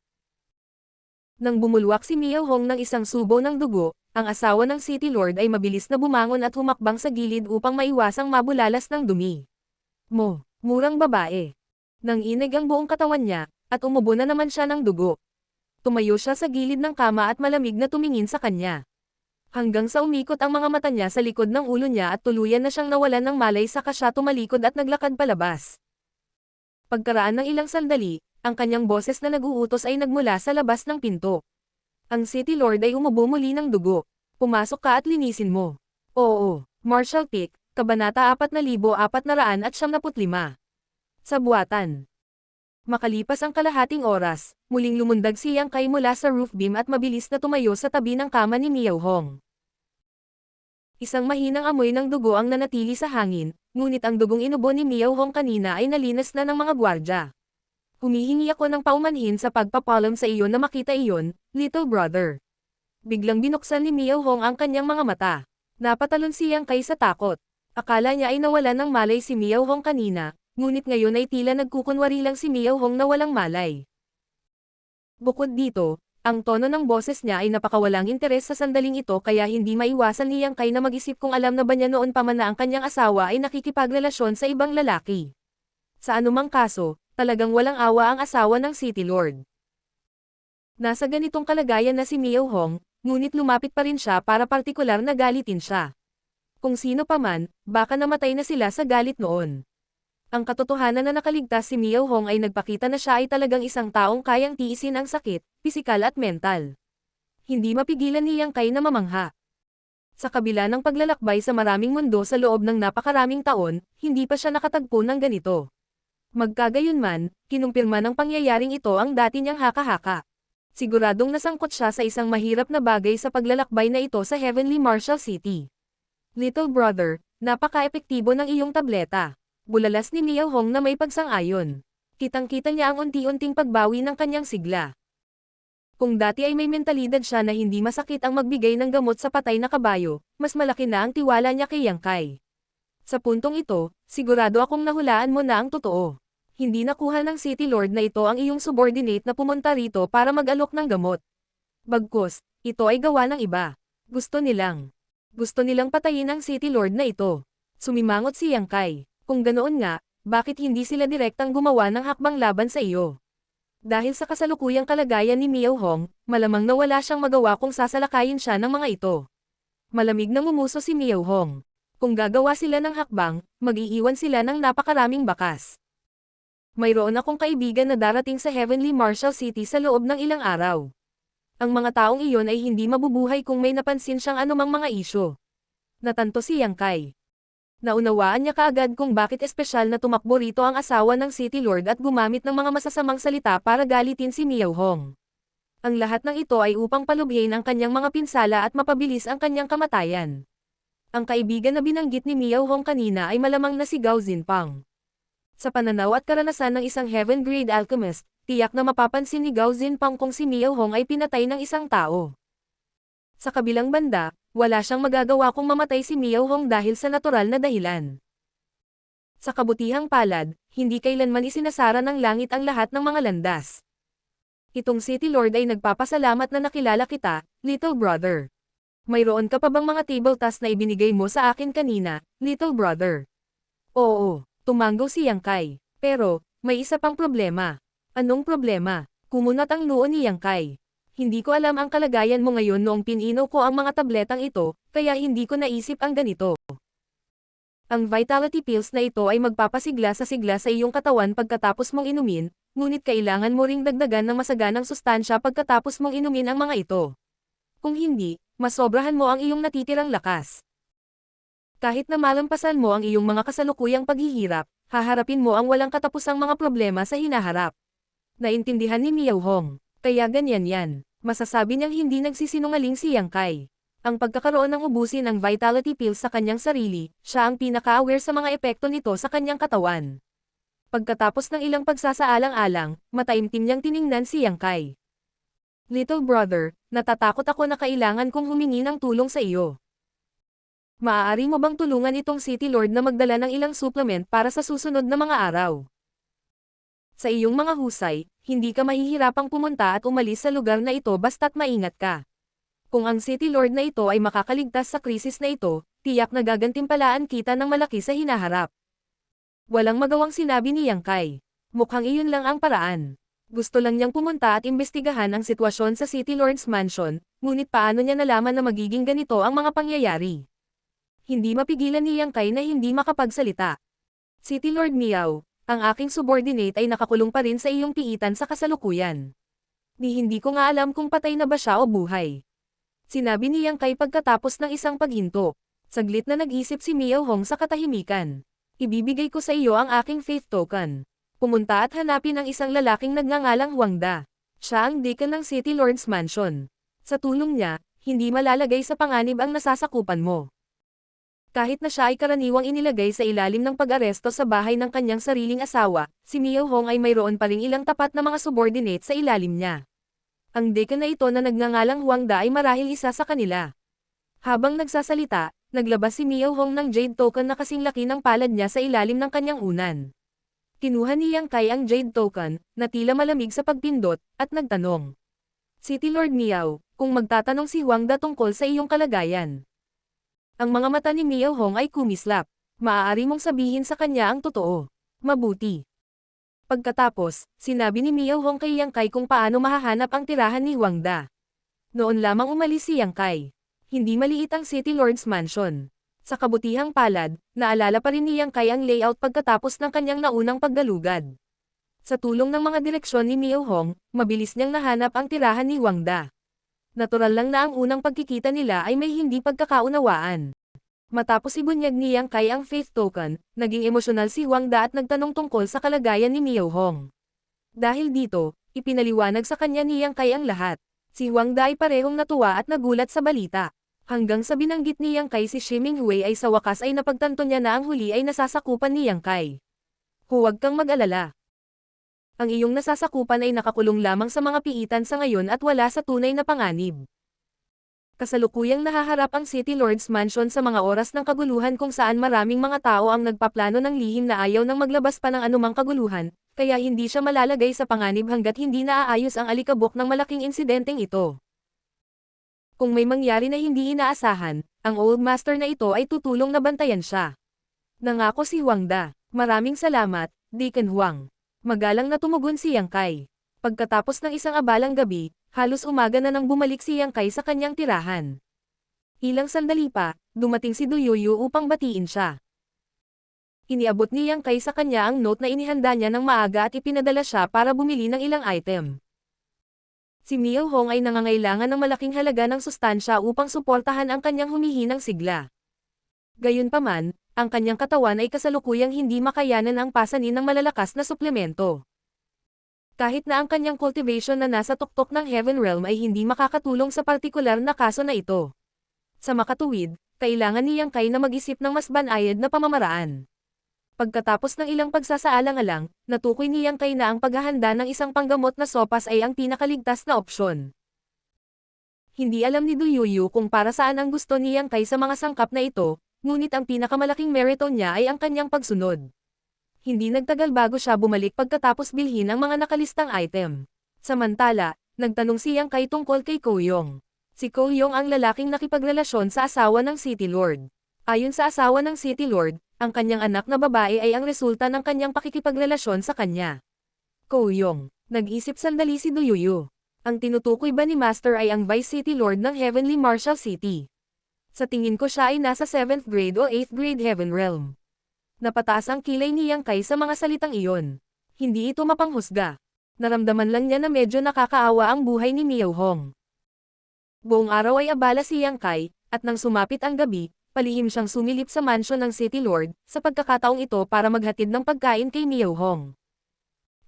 Nang bumulwak si Miao Hong ng isang subo ng dugo, ang asawa ng City Lord ay mabilis na bumangon at humakbang sa gilid upang maiwasang mabulalas ng dumi. Murang babae. Nang inig ang buong katawan niya, at umubo na naman siya ng dugo. Tumayo siya sa gilid ng kama at malamig na tumingin sa kanya. Hanggang sa umikot ang mga mata niya sa likod ng ulo niya at tuluyan na siyang nawalan ng malay saka siya tumalikod at naglakad palabas. Pagkaraan ng ilang sandali, ang kanyang boses na nag-uutos ay nagmula sa labas ng pinto. Ang City Lord ay umubo muli ng dugo. Pumasok ka at linisin mo. Oo, Marshal Pick, Kabanata 4495. Sa buwatan. Makalipas ang kalahating oras, muling lumundag si Yang Kai mula sa roof beam at mabilis na tumayo sa tabi ng kama ni Miao Hong. Isang mahinang amoy ng dugo ang nanatili sa hangin, ngunit ang dugong inubo ni Miao Hong kanina ay nalinas na ng mga gwardya. Humihingi ako ng paumanhin sa pagpapalam sa iyo na makita iyon, little brother. Biglang binuksan ni Miao Hong ang kanyang mga mata. Napatalon si Yang Kai sa takot. Akala niya ay nawalan ng malay si Miao Hong kanina, ngunit ngayon ay tila nagkukunwari lang si Miao Hong na walang malay. Bukod dito, Ang tono ng boses niya ay napakawalang interes sa sandaling ito kaya hindi maiwasan ni Yang Kai na mag-isip kung alam na ba niya noon pa man na ang kanyang asawa ay nakikipagrelasyon sa ibang lalaki. Sa anumang kaso, talagang walang awa ang asawa ng City Lord. Nasa ganitong kalagayan na si Miao Hong, ngunit lumapit pa rin siya para partikular na galitin siya. Kung sino pa man, baka namatay na sila sa galit noon. Ang katotohanan na nakaligtas si Miao Hong ay nagpakita na siya ay talagang isang taong kayang tiisin ang sakit, pisikal at mental. Hindi mapigilan ni Yang Kai na mamangha. Sa kabila ng paglalakbay sa maraming mundo sa loob ng napakaraming taon, hindi pa siya nakatagpo ng ganito. Magkagayunman, kinumpirma ng pangyayaring ito ang dati niyang haka-haka. Siguradong nasangkot siya sa isang mahirap na bagay sa paglalakbay na ito sa Heavenly Marshal City. Little brother, napaka-epektibo ng iyong tableta. Bulalas ni Miao Hong na may pagsang-ayon. Kitang-kita niya ang unti-unting pagbawi ng kanyang sigla. Kung dati ay may mentalidad siya na hindi masakit ang magbigay ng gamot sa patay na kabayo, mas malaki na ang tiwala niya kay Yang Kai. Sa puntong ito, sigurado akong nahulaan mo na ang totoo. Hindi nakuha ng City Lord na ito ang iyong subordinate na pumunta rito para mag-alok ng gamot. Bagkus, ito ay gawa ng iba. Gusto nilang patayin ang City Lord na ito. Sumimangot si Yang Kai. Kung ganoon nga, bakit hindi sila direktang gumawa ng hakbang laban sa iyo? Dahil sa kasalukuyang kalagayan ni Miao Hong, malamang na wala siyang magawa kung sasalakayin siya ng mga ito. Malamig na ngumuso si Miao Hong. Kung gagawa sila ng hakbang, mag-iiwan sila ng napakaraming bakas. Mayroon akong kaibigan na darating sa Heavenly Marshal City sa loob ng ilang araw. Ang mga taong iyon ay hindi mabubuhay kung may napansin siyang anumang mga isyo. Natanto si Yang Kai. Naunawaan niya kaagad kung bakit espesyal na tumakbo rito ang asawa ng City Lord at gumamit ng mga masasamang salita para galitin si Miao Hong. Ang lahat ng ito ay upang palubhin ang kanyang mga pinsala at mapabilis ang kanyang kamatayan. Ang kaibigan na binanggit ni Miao Hong kanina ay malamang na si Gao Zinpang. Sa pananaw at karanasan ng isang heaven-grade alchemist, tiyak na mapapansin ni Gao Zinpang kung si Miao Hong ay pinatay ng isang tao. Sa kabilang banda, wala siyang magagawa kung mamatay si Miao Hong dahil sa natural na dahilan. Sa kabutihang palad, hindi kailanman isinasara ng langit ang lahat ng mga landas. Itong City Lord ay nagpapasalamat na nakilala kita, little brother. Mayroon ka pa bang mga table task na ibinigay mo sa akin kanina, little brother? Oo, tumanggo si Yang Kai. Pero, may isa pang problema. Anong problema? Kumunat ang noo ni Yang Kai. Hindi ko alam ang kalagayan mo ngayon noong pinino ko ang mga tabletang ito, kaya hindi ko naisip ang ganito. Ang vitality pills na ito ay magpapasigla sa sigla sa iyong katawan pagkatapos mong inumin, ngunit kailangan mo ring dagdagan ng masaganang sustansya pagkatapos mong inumin ang mga ito. Kung hindi, masobrahan mo ang iyong natitirang lakas. Kahit na malampasan mo ang iyong mga kasalukuyang paghihirap, haharapin mo ang walang katapusang mga problema sa hinaharap. Naintindihan ni Miao Hong. Kaya ganyan yan. Masasabi niyang hindi nagsisinungaling si Yang Kai. Ang pagkakaroon ng ubusin ng vitality pills sa kanyang sarili, siya ang pinaka-aware sa mga epekto nito sa kanyang katawan. Pagkatapos ng ilang pagsasaalang-alang, mataimtim niyang tiningnan si Yang Kai. Little brother, natatakot ako na kailangan kong humingi ng tulong sa iyo. Maaari mo bang tulungan itong City Lord na magdala ng ilang supplement para sa susunod na mga araw? Sa iyong mga husay, hindi ka mahihirapang pumunta at umalis sa lugar na ito basta't maingat ka. Kung ang City Lord na ito ay makakaligtas sa krisis na ito, tiyak na gagantimpalaan kita ng malaki sa hinaharap. Walang magawang sinabi ni Yang Kai. Mukhang iyon lang ang paraan. Gusto lang niyang pumunta at imbestigahan ang sitwasyon sa City Lord's mansion, ngunit paano niya nalaman na magiging ganito ang mga pangyayari? Hindi mapigilan ni Yang Kai na hindi makapagsalita. City Lord Miao, ang aking subordinate ay nakakulong pa rin sa iyong piitan sa kasalukuyan. Hindi ko nga alam kung patay na ba siya o buhay. Sinabi ni Yang Kai pagkatapos ng isang paghinto. Saglit na nag-isip si Miao Hong sa katahimikan. Ibibigay ko sa iyo ang aking faith token. Pumunta at hanapin ang isang lalaking nagngangalang Huang Da. Siya ang deacon ng City Lord's Mansion. Sa tulong niya, hindi malalagay sa panganib ang nasasakupan mo. Kahit na siya ay karaniwang inilagay sa ilalim ng pag-aresto sa bahay ng kanyang sariling asawa, si Miao Hong ay mayroon pa ring ilang tapat na mga subordinate sa ilalim niya. Ang deacon na ito na nagngangalang Huang Da ay marahil isa sa kanila. Habang nagsasalita, naglabas si Miao Hong ng jade token na kasing laki ng palad niya sa ilalim ng kanyang unan. Kinuha ni Yang Kai ang jade token, na tila malamig sa pagpindot, at nagtanong. City Lord Miao, kung magtatanong si Huang Da tungkol sa iyong kalagayan. Ang mga mata ni Miao Hong ay kumislap. Maaari mong sabihin sa kanya ang totoo. Mabuti. Pagkatapos, sinabi ni Miao Hong kay Yang Kai kung paano mahahanap ang tirahan ni Huang Da. Noon lamang umalis si Yang Kai. Hindi maliit ang City Lord's Mansion. Sa kabutihang palad, naalala pa rin ni Yang Kai ang layout pagkatapos ng kanyang naunang paggalugad. Sa tulong ng mga direksyon ni Miao Hong, mabilis niyang nahanap ang tirahan ni Huang Da. Natural lang na ang unang pagkikita nila ay may hindi pagkakaunawaan. Matapos ibunyag ni Yang Kai ang faith token, naging emosyonal si Huang Da at nagtanong tungkol sa kalagayan ni Miao Hong. Dahil dito, ipinaliwanag sa kanya ni Yang Kai ang lahat. Si Huang Da ay parehong natuwa at nagulat sa balita. Hanggang sa binanggit ni Yang Kai si Shiming Hui ay sa wakas ay napagtanto niya na ang huli ay nasasakupan ni Yang Kai. Huwag kang mag-alala. Ang iyong nasasakupan ay nakakulong lamang sa mga piitan sa ngayon at wala sa tunay na panganib. Kasalukuyang nahaharap ang City Lord's Mansion sa mga oras ng kaguluhan kung saan maraming mga tao ang nagpaplano ng lihim na ayaw nang maglabas pa ng anumang kaguluhan, kaya hindi siya malalagay sa panganib hanggat hindi naaayos ang alikabok ng malaking insidenteng ito. Kung may mangyari na hindi inaasahan, ang Old Master na ito ay tutulong na bantayan siya. Nangako si Huang Da. Maraming salamat, Deacon Huang. Magalang na tumugon si Yang Kai. Pagkatapos ng isang abalang gabi, halos umaga na nang bumalik si Yang Kai sa kanyang tirahan. Ilang sandali pa, dumating si Du Yoyu upang batiin siya. Iniabot ni Yang Kai sa kanya ang note na inihanda niya ng maaga at ipinadala siya para bumili ng ilang item. Si Miao Hong ay nangangailangan ng malaking halaga ng sustansya upang suportahan ang kanyang humihinang sigla. Gayunpaman, ang kanyang katawan ay kasalukuyang hindi makayanan ang pasanin ng malalakas na suplemento. Kahit na ang kanyang cultivation na nasa tuktok ng Heaven Realm ay hindi makakatulong sa partikular na kaso na ito. Sa makatuwid, kailangan ni Yang Kai na mag-isip ng mas banayad na pamamaraan. Pagkatapos ng ilang pagsasaalang-alang, natukoy ni Yang Kai na ang paghahanda ng isang panggamot na sopas ay ang pinakaligtas na opsyon. Hindi alam ni Du Yoyu kung para saan ang gusto ni Yang Kai sa mga sangkap na ito, ngunit ang pinakamalaking merito niya ay ang kanyang pagsunod. Hindi nagtagal bago siya bumalik pagkatapos bilhin ang mga nakalistang item. Samantala, nagtanong si Yang Kai tungkol kay Ko Yong. Si Ko Yong ang lalaking nakipagrelasyon sa asawa ng City Lord. Ayon sa asawa ng City Lord, ang kanyang anak na babae ay ang resulta ng kanyang pakikipagrelasyon sa kanya. Ko Yong, nag-isip sandali si Du Yoyu. Ang tinutukoy ba ni Master ay ang Vice City Lord ng Heavenly Martial City? Sa tingin ko siya ay nasa 7th grade o 8th grade Heaven Realm. Napataas ang kilay ni Yang Kai sa mga salitang iyon. Hindi ito mapanghusga. Naramdaman lang niya na medyo nakakaawa ang buhay ni Miao Hong. Buong araw ay abala si Yang Kai, at nang sumapit ang gabi, palihim siyang sumilip sa mansion ng City Lord, sa pagkakataong ito para maghatid ng pagkain kay Miao Hong.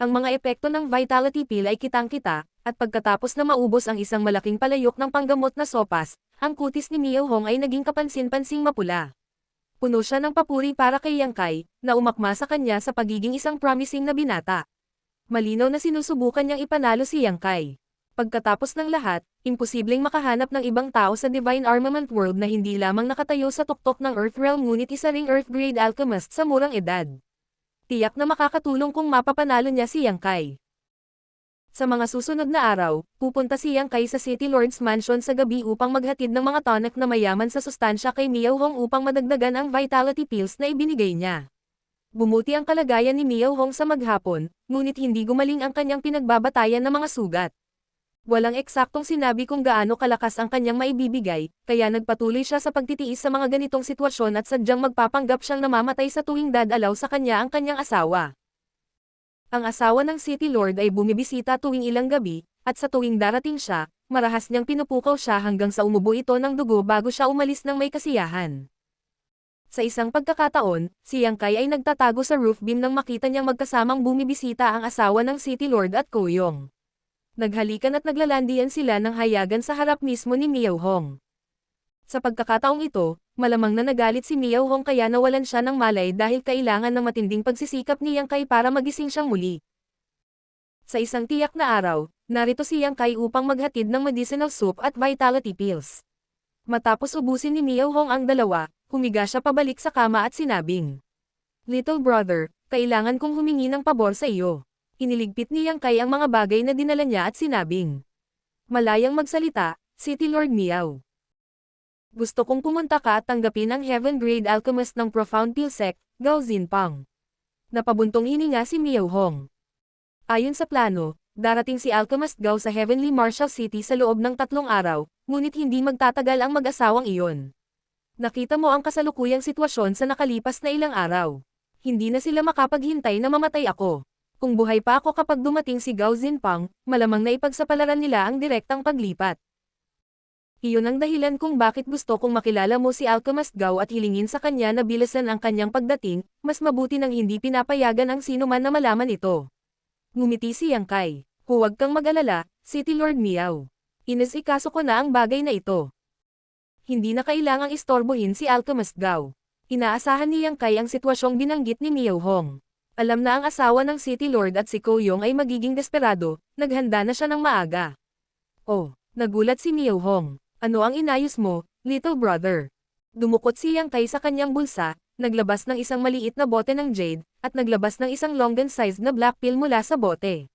Ang mga epekto ng Vitality Pill ay kitang-kita, at pagkatapos na maubos ang isang malaking palayok ng panggamot na sopas, ang kutis ni Miao Hong ay naging kapansin-pansing mapula. Puno siya ng papuri para kay Yang Kai, na umakma sa kanya sa pagiging isang promising na binata. Malinaw na sinusubukan niyang ipanalo si Yang Kai. Pagkatapos ng lahat, imposibleng makahanap ng ibang tao sa Divine Armament World na hindi lamang nakatayo sa tuktok ng Earth Realm ngunit isa ring Earth Grade Alchemist sa murang edad. Tiyak na makakatulong kung mapapanalo niya si Yang Kai. Sa mga susunod na araw, pupunta si Yang Kai sa City Lord's Mansion sa gabi upang maghatid ng mga tonic na mayaman sa sustansya kay Miao Hong upang madagdagan ang Vitality Pills na ibinigay niya. Bumuti ang kalagayan ni Miao Hong sa maghapon, ngunit hindi gumaling ang kanyang pinagbabatayan ng mga sugat. Walang eksaktong sinabi kung gaano kalakas ang kanyang maibibigay, kaya nagpatuloy siya sa pagtitiis sa mga ganitong sitwasyon at sadyang magpapanggap siyang namamatay sa tuwing dadalaw sa kanya ang kanyang asawa. Ang asawa ng City Lord ay bumibisita tuwing ilang gabi, at sa tuwing darating siya, marahas niyang pinupukaw siya hanggang sa umubo ito ng dugo bago siya umalis ng may kasiyahan. Sa isang pagkakataon, si Yang Kai ay nagtatago sa roof beam nang makita niyang magkasamang bumibisita ang asawa ng City Lord at Ko Yong. Naghalikan at naglalandian sila ng hayagan sa harap mismo ni Miao Hong. Sa pagkakataong ito, malamang na nagalit si Miao Hong kaya nawalan siya ng malay dahil kailangan ng matinding pagsisikap ni Yang Kai para magising siyang muli. Sa isang tiyak na araw, narito si Yang Kai upang maghatid ng medicinal soup at vitality pills. Matapos ubusin ni Miao Hong ang dalawa, humiga siya pabalik sa kama at sinabing, "Little brother, kailangan kong humingi ng pabor sa iyo." Iniligpit ni Yang Kai ang mga bagay na dinala niya at sinabing, Malayang magsalita, City Lord Miao. Gusto kong pumunta ka at tanggapin ang Heaven Grade Alchemist ng Profound Peel Sect, Gao Zinpang. Napabuntong hininga si Miao Hong. Ayon sa plano, darating si Alchemist Gao sa Heavenly Martial City sa loob ng 3 araw, ngunit hindi magtatagal ang mag-asawang iyon. Nakita mo ang kasalukuyang sitwasyon sa nakalipas na ilang araw. Hindi na sila makapaghintay na mamatay ako. Kung buhay pa ako kapag dumating si Gao Zinpang, malamang na ipagsapalaran nila ang direktang paglipat. Iyon ang dahilan kung bakit gusto kong makilala mo si Alchemist Gao at hilingin sa kanya na bilisan ang kanyang pagdating, mas mabuti nang hindi pinapayagan ang sino man na malaman ito. Ngumiti si Yang Kai. Huwag kang mag-alala, City Lord Miao. Inasikaso ko na ang bagay na ito. Hindi na kailangang istorbohin si Alchemist Gao. Inaasahan ni Yang Kai ang sitwasyong binanggit ni Miao Hong. Alam na ang asawa ng City Lord at si Ko Yong ay magiging desperado, naghanda na siya ng maaga. Oh, nagulat si Miao Hong. Ano ang inayos mo, little brother? Dumukot si Yang Kai sa kanyang bulsa, naglabas ng isang maliit na bote ng jade, at naglabas ng isang longan-sized na black pill mula sa bote.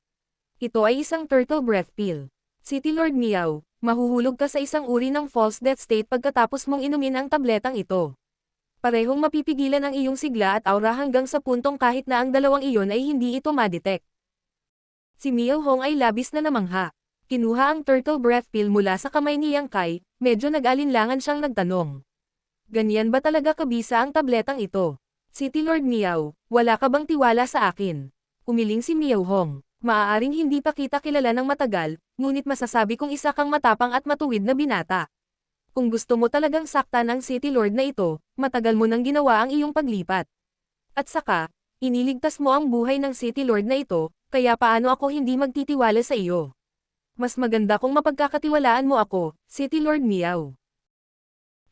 Ito ay isang turtle breath pill. City Lord Miao, mahuhulog ka sa isang uri ng false death state pagkatapos mong inumin ang tabletang ito. Parehong mapipigilan ang iyong sigla at aura hanggang sa puntong kahit na ang dalawang iyon ay hindi ito madetect. Si Miao Hong ay labis na namangha. Kinuha ang turtle breath pill mula sa kamay ni Yang Kai, medyo nag-alinlangan siyang nagtanong. Ganyan ba talaga kabisa ang tabletang ito? City Lord Miao, wala ka bang tiwala sa akin? Umiling si Miao Hong. Maaaring hindi pa kita kilala ng matagal, ngunit masasabi kong isa kang matapang at matuwid na binata. Kung gusto mo talagang saktan ang City Lord na ito, matagal mo nang ginawa ang iyong paglipat. At saka, iniligtas mo ang buhay ng City Lord na ito, kaya paano ako hindi magtitiwala sa iyo? Mas maganda kung mapagkakatiwalaan mo ako, City Lord Miao.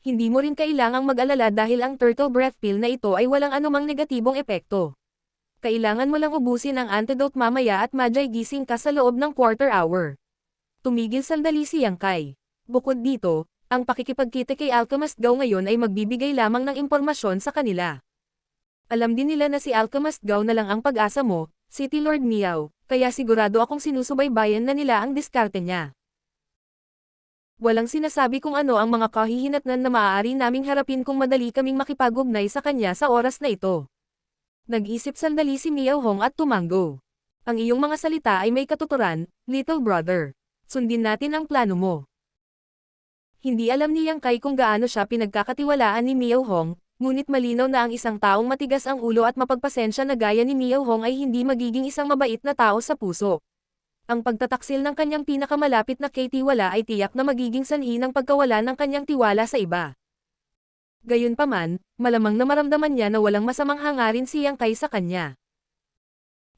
Hindi mo rin kailangang mag-alala dahil ang turtle breath pill na ito ay walang anumang negatibong epekto. Kailangan mo lang ubusin ang antidote mamaya at majay gising ka sa loob ng quarter hour. Tumigil sandali si Yang Kai. Bukod dito, ang pakikipagkita kay Alchemist Gao ngayon ay magbibigay lamang ng impormasyon sa kanila. Alam din nila na si Alchemist Gao na lang ang pag-asa mo, City Lord Miao, kaya sigurado akong sinusubaybayan na nila ang diskarte niya. Walang sinasabi kung ano ang mga kahihinatnan na maaari naming harapin kung madali kaming makipag-ugnay sa kanya sa oras na ito. Nag-isip sandali si Miao Hong at tumango. Ang iyong mga salita ay may katuturan, little brother. Sundin natin ang plano mo. Hindi alam ni Yang Kai kung gaano siya pinagkakatiwalaan ni Miao Hong, ngunit malinaw na ang isang taong matigas ang ulo at mapagpasensya na gaya ni Miao Hong ay hindi magiging isang mabait na tao sa puso. Ang pagtataksil ng kanyang pinakamalapit na katiwala ay tiyak na magiging sanhi ng pagkawala ng kanyang tiwala sa iba. Gayunpaman, malamang na maramdaman niya na walang masamang hangarin si Yang Kai sa kanya.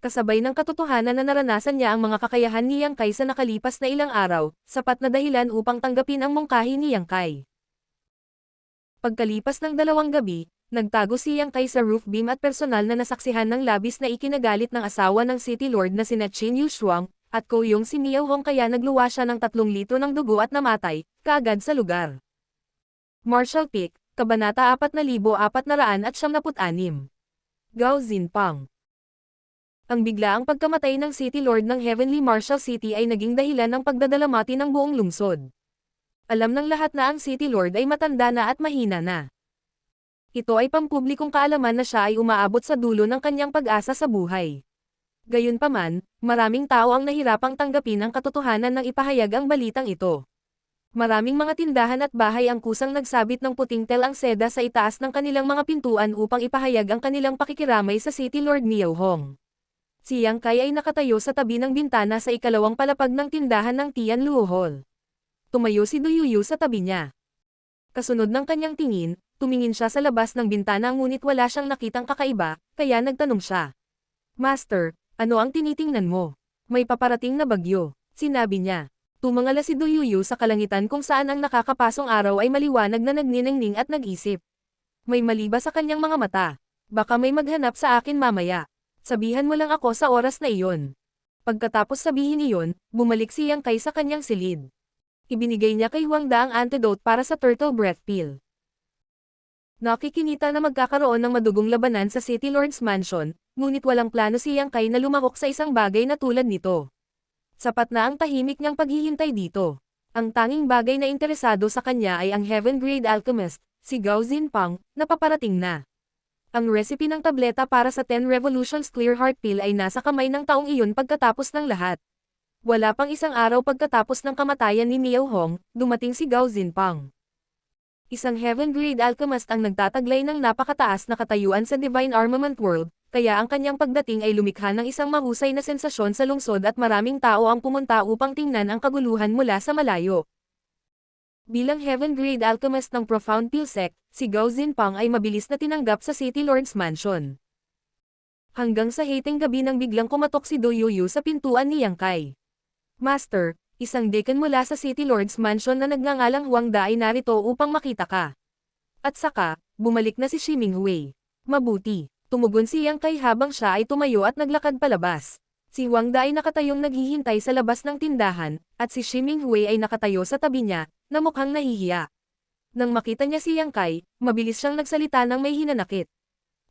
Kasabay ng katotohanan na naranasan niya ang mga kakayahan ni Yang Kai sa nakalipas na ilang araw, sapat na dahilan upang tanggapin ang mungkahi ni Yang Kai. Pagkalipas ng 2 gabi, nagtago si Yang Kai sa roof beam at personal na nasaksihan ng labis na ikinagalit ng asawa ng City Lord na sina Qin Yushuang, at Ko Yong si Miao Hong kaya nagluwa siya ng 3 litro ng dugo at namatay, kaagad sa lugar. Martial Peak, Kabanata 4496. Gao Zinpang. Ang biglaang pagkamatay ng City Lord ng Heavenly Martial City ay naging dahilan ng pagdadalamati ng buong lungsod. Alam ng lahat na ang City Lord ay matanda na at mahina na. Ito ay pampublikong kaalaman na siya ay umaabot sa dulo ng kanyang pag-asa sa buhay. Gayunpaman, maraming tao ang nahirapang tanggapin ang katotohanan ng ipahayag ang balitang ito. Maraming mga tindahan at bahay ang kusang nagsabit ng puting tel ang seda sa itaas ng kanilang mga pintuan upang ipahayag ang kanilang pakikiramay sa City Lord Miao Hong. Si Yang Kai ay nakatayo sa tabi ng bintana sa ikalawang palapag ng tindahan ng Tian Luo Hall. Tumayo si Du Yuyu sa tabi niya. Kasunod ng kanyang tingin, tumingin siya sa labas ng bintana ngunit wala siyang nakitang kakaiba, kaya nagtanong siya. Master, ano ang tinitingnan mo? May paparating na bagyo, sinabi niya. Tumangala si Du Yuyu sa kalangitan kung saan ang nakakapasong araw ay maliwanag na nagniningning at nag-isip. May mali ba sa kanyang mga mata? Baka may maghanap sa akin mamaya. Sabihan mo lang ako sa oras na iyon. Pagkatapos sabihin iyon, bumalik si Yang Kai sa kanyang silid. Ibinigay niya kay Huang Da ang antidote para sa turtle breath pill. Nakikinita na magkakaroon ng madugong labanan sa City Lord's Mansion, ngunit walang plano si Yang Kai na lumahok sa isang bagay na tulad nito. Sapat na ang tahimik niyang paghihintay dito. Ang tanging bagay na interesado sa kanya ay ang Heaven-grade alchemist, si Gao Zinpang, na paparating na. Ang recipe ng tableta para sa 10 Revolutions Clear Heart Pill ay nasa kamay ng taong iyon pagkatapos ng lahat. Wala pang isang araw pagkatapos ng kamatayan ni Miao Hong, dumating si Gao Zinpang. Isang Heaven-grade alchemist ang nagtataglay ng napakataas na katayuan sa Divine Armament World, kaya ang kanyang pagdating ay lumikha ng isang mahusay na sensasyon sa lungsod at maraming tao ang pumunta upang tingnan ang kaguluhan mula sa malayo. Bilang Heaven-grade alchemist ng Profound Pill Sect, si Gao Zinpang ay mabilis na tinanggap sa City Lord's Mansion. Hanggang sa hating gabi nang biglang kumatok si Do Yuyu sa pintuan ni Yang Kai. Master, isang deacon mula sa City Lord's Mansion na nagngangalang Huang Da ay narito upang makita ka. At saka, bumalik na si Shi Minghui. Mabuti. Tumugon si Yang Kai habang siya ay tumayo at naglakad palabas. Si Huang Da ay nakatayong naghihintay sa labas ng tindahan, at si Shi Minghui ay nakatayo sa tabi niya, na mukhang nahihiya. Nang makita niya si Yang Kai, mabilis siyang nagsalita ng may hinanakit.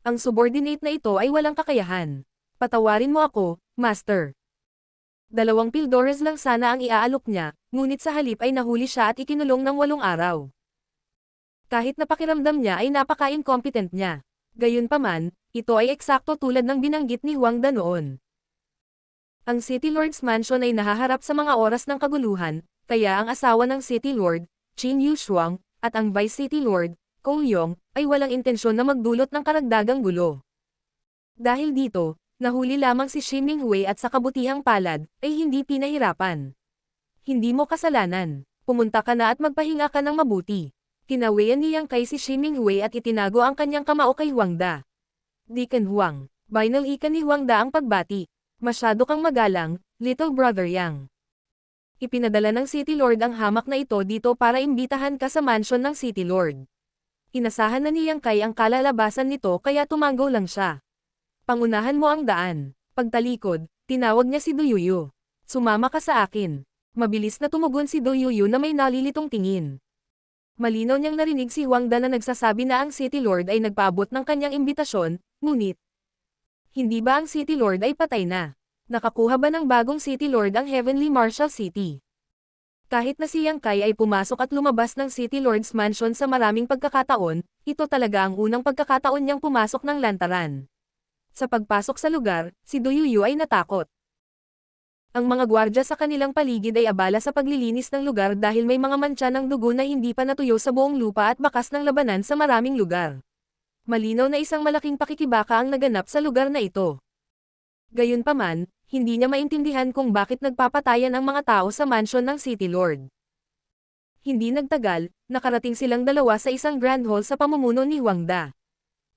Ang subordinate na ito ay walang kakayahan. Patawarin mo ako, Master. 2 pildores lang sana ang iaalok niya, ngunit sa halip ay nahuli siya at ikinulong ng 8 araw. Kahit napakiramdam niya ay napaka-incompetent niya. Gayunpaman, ito ay eksakto tulad ng binanggit ni Huang Da noon. Ang City Lord's Mansion ay nahaharap sa mga oras ng kaguluhan, kaya ang asawa ng City Lord, Qin Yushuang, at ang Vice City Lord, Kong Yong, ay walang intensyon na magdulot ng karagdagang gulo. Dahil dito, nahuli lamang si Shi Minghui at sa kabutihang palad, ay hindi pinahirapan. Hindi mo kasalanan. Pumunta ka na at magpahinga ka ng mabuti. Kinawian niyang kay si Shi Minghui at itinago ang kanyang kamao kay Huang Da. Deacon Huang, binalikan ni Huang Da ang pagbati. Masyado kang magalang, little brother Yang. Ipinadala ng City Lord ang hamak na ito dito para imbitahan ka sa mansion ng City Lord. Inasahan na ni Yang Kai ang kalalabasan nito kaya tumango lang siya. Pangunahan mo ang daan. Pagtalikod, tinawag niya si Do Yuyu. Sumama ka sa akin. Mabilis na tumugon si Do Yuyu na may nalilitong tingin. Malinaw niyang narinig si Huang Da na nagsasabi na ang City Lord ay nagpaabot ng kanyang imbitasyon, ngunit hindi ba ang City Lord ay patay na? Nakakuha ba ng bagong City Lord ang Heavenly Marshal City? Kahit na si Yang Kai ay pumasok at lumabas ng City Lord's Mansion sa maraming pagkakataon, ito talaga ang unang pagkakataon niyang pumasok ng lantaran. Sa pagpasok sa lugar, si Do Yuyu ay natakot. Ang mga gwardya sa kanilang paligid ay abala sa paglilinis ng lugar dahil may mga mantsa ng dugo na hindi pa natuyo sa buong lupa at bakas ng labanan sa maraming lugar. Malinaw na isang malaking pakikibaka ang naganap sa lugar na ito. Gayunpaman, hindi niya maintindihan kung bakit nagpapatayan ang mga tao sa mansion ng City Lord. Hindi nagtagal, nakarating silang dalawa sa isang grand hall sa pamumuno ni Huang Da.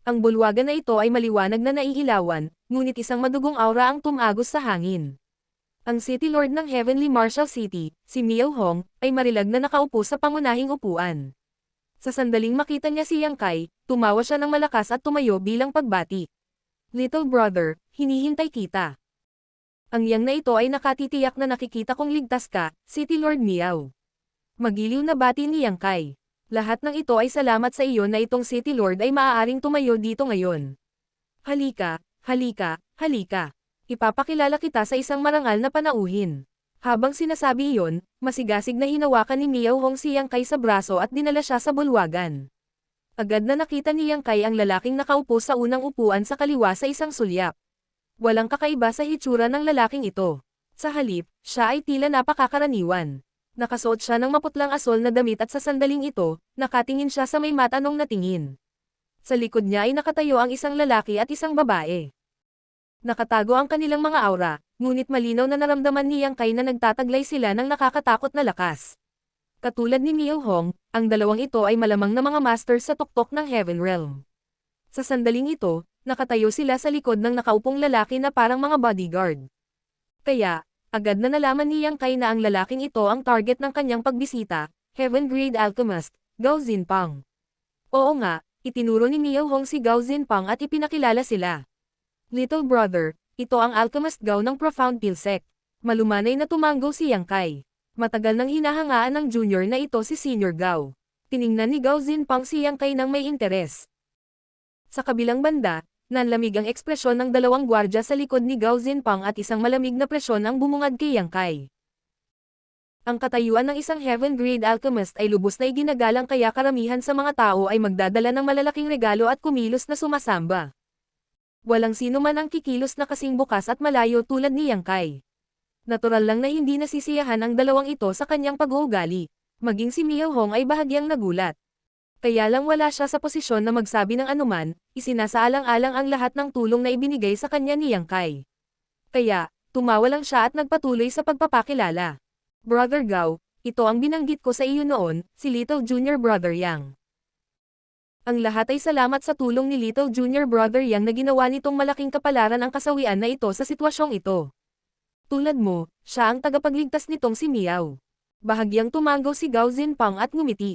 Ang bulwagan na ito ay maliwanag na naiilawan, ngunit isang madugong aura ang tumagos sa hangin. Ang City Lord ng Heavenly Marshal City, si Miao Hong, ay marilag na nakaupo sa pangunahing upuan. Sa sandaling makita niya si Yang Kai, tumawa siya ng malakas at tumayo bilang pagbati. Little brother, hinihintay kita. Ang Yang na ito ay nakatitiyak na nakikita kong ligtas ka, City Lord Miao. Magiliw na bati ni Yang Kai. Lahat ng ito ay salamat sa iyo na itong City Lord ay maaaring tumayo dito ngayon. Halika, halika, halika. Ipapakilala kita sa isang marangal na panauhin. Habang sinasabi iyon, masigasig na hinawakan ni Miao Hong si Yang Kai sa braso at dinala siya sa bulwagan. Agad na nakita ni Yang Kai ang lalaking nakaupo sa unang upuan sa kaliwa sa isang sulyap. Walang kakaiba sa hitsura ng lalaking ito. Sa halip, siya ay tila napakakaraniwan. Nakasuot siya ng maputlang asol na damit at sa sandaling ito, nakatingin siya sa may matanong na tingin. Sa likod niya ay nakatayo ang isang lalaki at isang babae. Nakatago ang kanilang mga aura, ngunit malinaw na naramdaman ni Yang Kai na nagtataglay sila ng nakakatakot na lakas. Katulad ni Miao Hong, ang dalawang ito ay malamang na mga master sa tuktok ng Heaven Realm. Sa sandaling ito, nakatayo sila sa likod ng nakaupong lalaki na parang mga bodyguard. Kaya, agad na nalaman ni Yang Kai na ang lalaking ito ang target ng kanyang pagbisita, Heaven-grade alchemist, Gao Zinpang. Oo nga, itinuro ni Miao Hong si Gao Zinpang at ipinakilala sila. Little brother, ito ang alchemist Gao ng Profound Pill Sect. Malumanay na tumango si Yang Kai. Matagal nang hinahangaan ng junior na ito si Senior Gao. Tiningnan ni Gao Zinpang si Yang Kai ng may interes. Sa kabilang banda, nanlamig ang ekspresyon ng dalawang gwardya sa likod ni Gao Zinpang at isang malamig na presyon ang bumungad kay Yang Kai. Ang katayuan ng isang heaven-grade alchemist ay lubos na iginagalang kaya karamihan sa mga tao ay magdadala ng malalaking regalo at kumilos na sumasamba. Walang sino man ang kikilos na kasing bukas at malayo tulad ni Yang Kai. Natural lang na hindi nasisiyahan ang dalawang ito sa kanyang pag-uugali. Maging si Miao Hong ay bahagyang nagulat. Kaya lang wala siya sa posisyon na magsabi ng anuman, isinasaalang-alang ang lahat ng tulong na ibinigay sa kanya ni Yang Kai. Kaya, tumawa lang siya at nagpatuloy sa pagpapakilala. Brother Gao, ito ang binanggit ko sa iyo noon, si Little Junior Brother Yang. Ang lahat ay salamat sa tulong ni Little Junior Brother Yang na ginawa nitong malaking kapalaran ang kasawian na ito sa sitwasyong ito. Tulad mo, siya ang tagapagligtas nitong si Miao. Bahagyang tumango si Gao Zinpang at ngumiti.